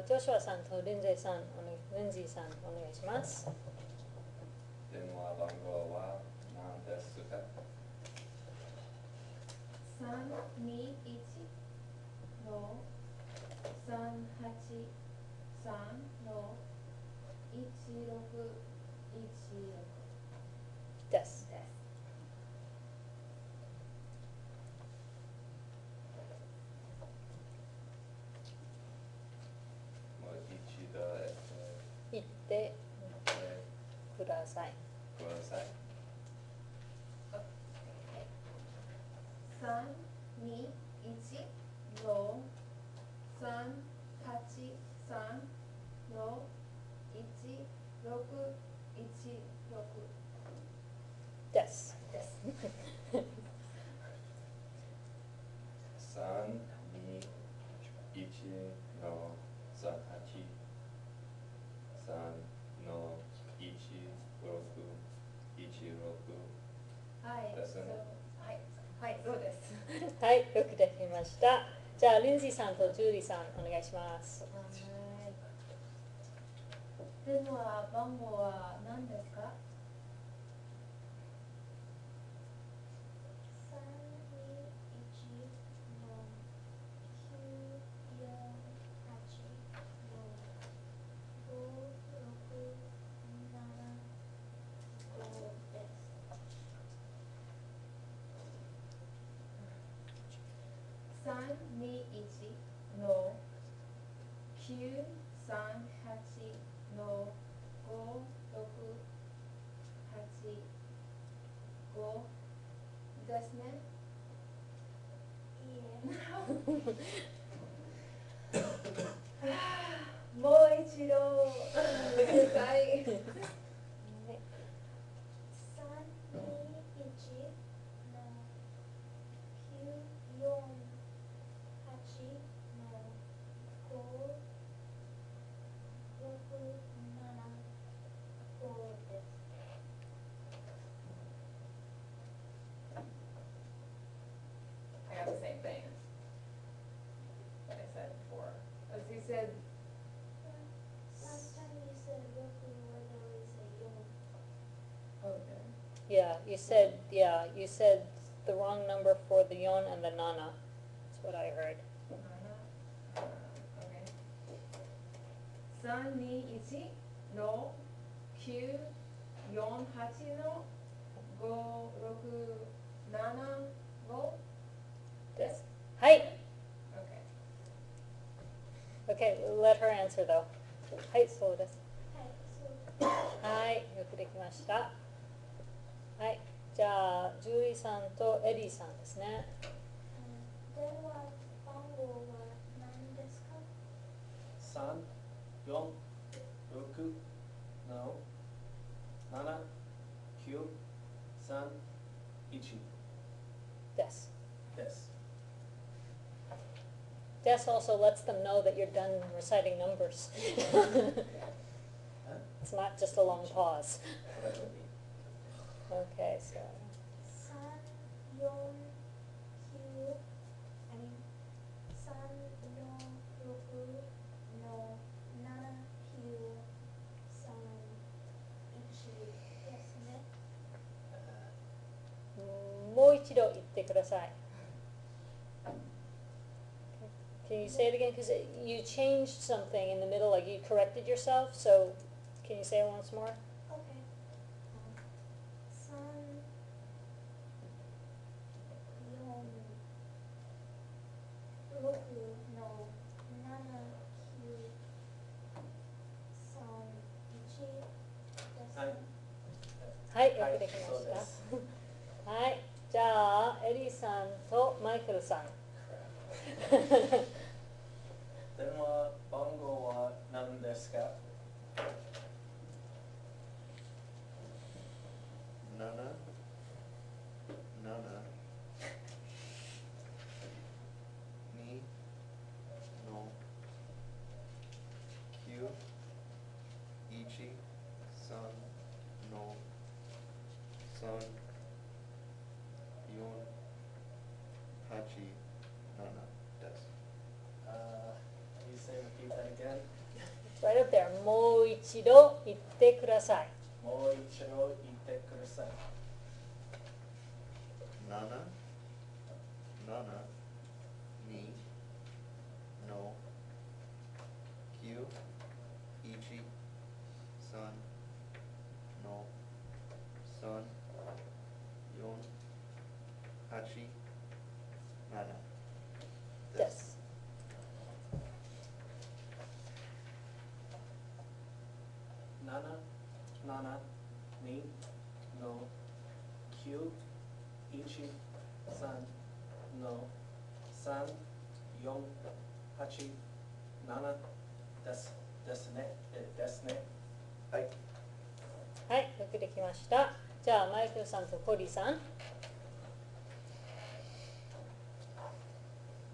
Speaker 1: ジョシュアさんとリンゼーさん、リンジーさん、お願いします。
Speaker 9: 電話番号は何ですか
Speaker 7: 321の383の1616
Speaker 1: です。
Speaker 7: です。
Speaker 9: もう一度
Speaker 1: 言ってください。
Speaker 9: ください。
Speaker 7: の383の1616
Speaker 1: です。
Speaker 7: です。
Speaker 9: 3、2、1の3、8、3の1、6、1、6
Speaker 7: はい、
Speaker 9: ですね。
Speaker 7: はい、はい、そうです。
Speaker 1: はい、よくできました。じゃあ、リンジーさんとジュリーさん、お願いします。
Speaker 7: はい。電話番号は何ですか321の938の5685ですね。もう一度ください。I got the same thing that I said before. As you said, okay.
Speaker 1: Yeah, you said the wrong number for the yon and the nana. That's what I heard.
Speaker 7: Okay. 321の948の5675
Speaker 1: です。はい。
Speaker 7: Okay.
Speaker 1: Okay, let her answer though. はい、そうです。はい、よくできました。はい、じゃあ、ジュリーさんとエディさんですね。
Speaker 10: 電話番号は何ですか
Speaker 6: 3、4、6の7、9、3、1
Speaker 1: です。
Speaker 6: です。
Speaker 1: Des also lets them know that you're done reciting numbers. It's not just a long pause. Okay, so
Speaker 10: 349の7931ですね。
Speaker 1: もう一度言ってください。Can you say it again? Because you changed something in the middle, like you corrected yourself, so can you say it once more?
Speaker 10: Okay. 346の7931ですね。
Speaker 1: はい、よくできました。はい、じゃあ、エリーさんとマイケルさん。
Speaker 6: 電話番号は何ですか
Speaker 5: 7、7、2の9、1、3の3、4、8、7です。
Speaker 6: Can you say repeat that again?
Speaker 1: It's right up there. もう一度言ってください。
Speaker 6: もう一度言ってください。
Speaker 5: 7、7、2の9、1、3の3、4、8、7
Speaker 1: です。
Speaker 6: 7、7、2の9、1、3
Speaker 4: の3、4、8、7ですね。ですね。はい。
Speaker 1: はい、よくできました。じゃあマイケルさんとコリーさん。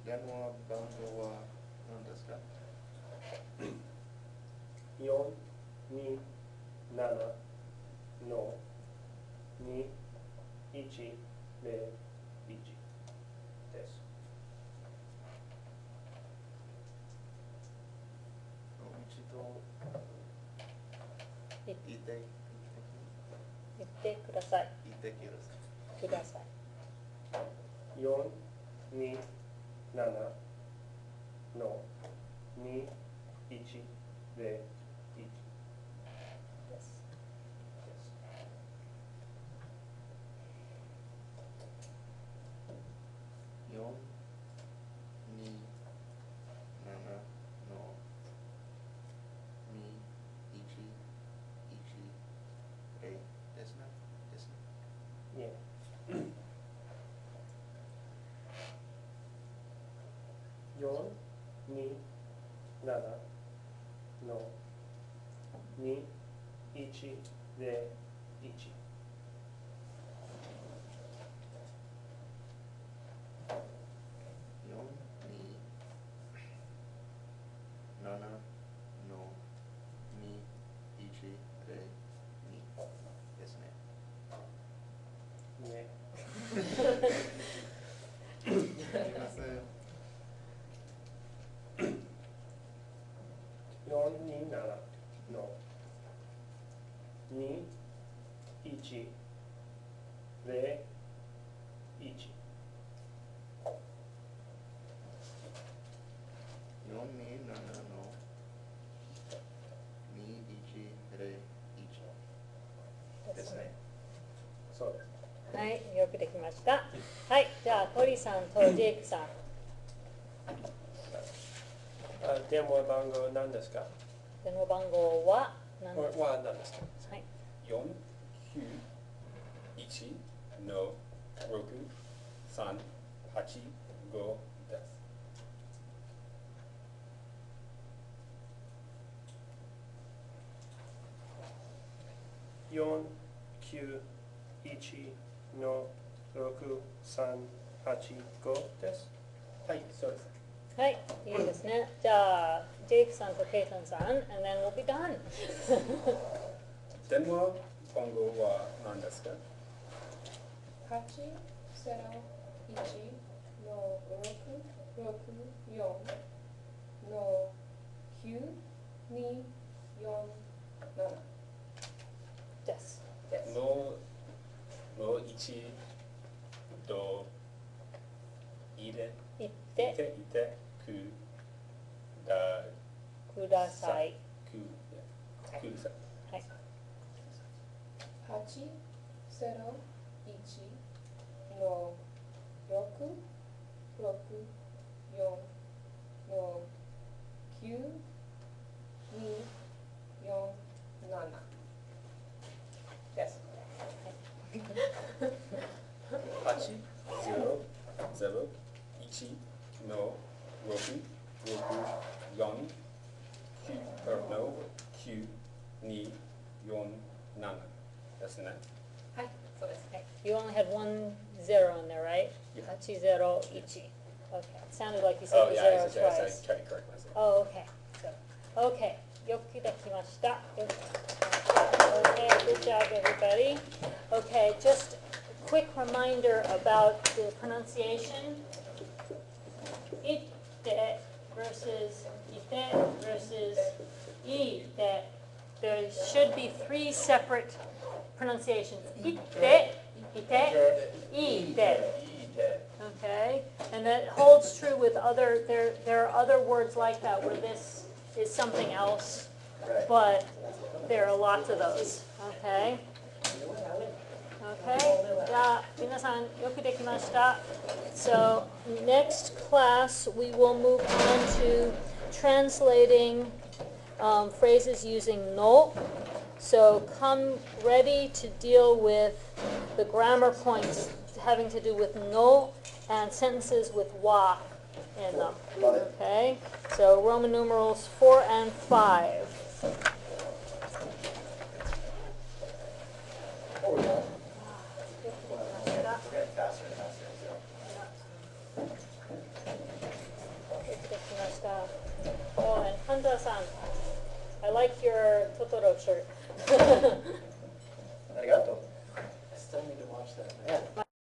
Speaker 5: 電話番号は何ですか
Speaker 4: 427の2101です。
Speaker 5: 一度
Speaker 1: い
Speaker 5: 言って
Speaker 1: 言ってください。
Speaker 5: 言ってください。
Speaker 1: ください。
Speaker 4: 427の2101
Speaker 1: です。
Speaker 5: 4、2、7の2、1、1、0ですね。ですね。
Speaker 4: いえ。4、2、7の2、1、0、1。
Speaker 5: 4、2、7の2、1、0、2ですね。
Speaker 4: いえ。
Speaker 5: すみません。
Speaker 4: 427の2、1、0、1。
Speaker 5: 4、2、7の2、1、0、1ですね。
Speaker 4: そうです。
Speaker 1: はい、よくできました。はい、じゃあコリーさんとジェイクさん。
Speaker 4: 電話番号何ですか？
Speaker 1: 電話番号は何ですか？
Speaker 4: は何ですか？
Speaker 1: はい。
Speaker 6: 491の6385です。
Speaker 4: 491の6385です。
Speaker 6: はい、そうです。
Speaker 1: はい、いいですね。じゃあジェイクさんとケイトンさん、and then we'll be done.
Speaker 6: 電話番号は何ですか
Speaker 8: 801の664の9247
Speaker 1: です。
Speaker 8: です。
Speaker 6: の1と入れ
Speaker 1: 言っ
Speaker 6: い
Speaker 1: て
Speaker 6: て
Speaker 1: ください。
Speaker 6: ください。
Speaker 1: はい。
Speaker 8: 801の664の9247です。
Speaker 6: 801の664の9247ですね。
Speaker 8: はい、そうです。
Speaker 1: Okay. You only had 1 0 in there, right?
Speaker 6: Yeah.
Speaker 1: 801. Okay. It sounded like you said
Speaker 6: Oh,
Speaker 1: the
Speaker 6: yeah,
Speaker 1: zero
Speaker 6: I
Speaker 1: twice.
Speaker 6: tried to correct myself.
Speaker 1: Oh, okay. So, okay. よくできました。Okay, good job, everybody. Okay, just a quick reminder about the pronunciation. Itte versus ite versus ite. There should be 3 separate pronunciations. Itte, ite. Okay, and that holds true with other, there are other words like that where this is something else, but there are lots of those, okay? Okay, じゃあ皆さんよくできました。So next class we will move on to translating phrases using no. So come ready to deal with the grammar points having to do with no and sentences with wa in them.
Speaker 3: Love it.
Speaker 1: Okay, so Roman numerals 4 and 5.
Speaker 3: Oh, yeah.
Speaker 1: Mess it up.
Speaker 3: We're getting faster and faster, so.
Speaker 1: Oh, and Handa-san, I like your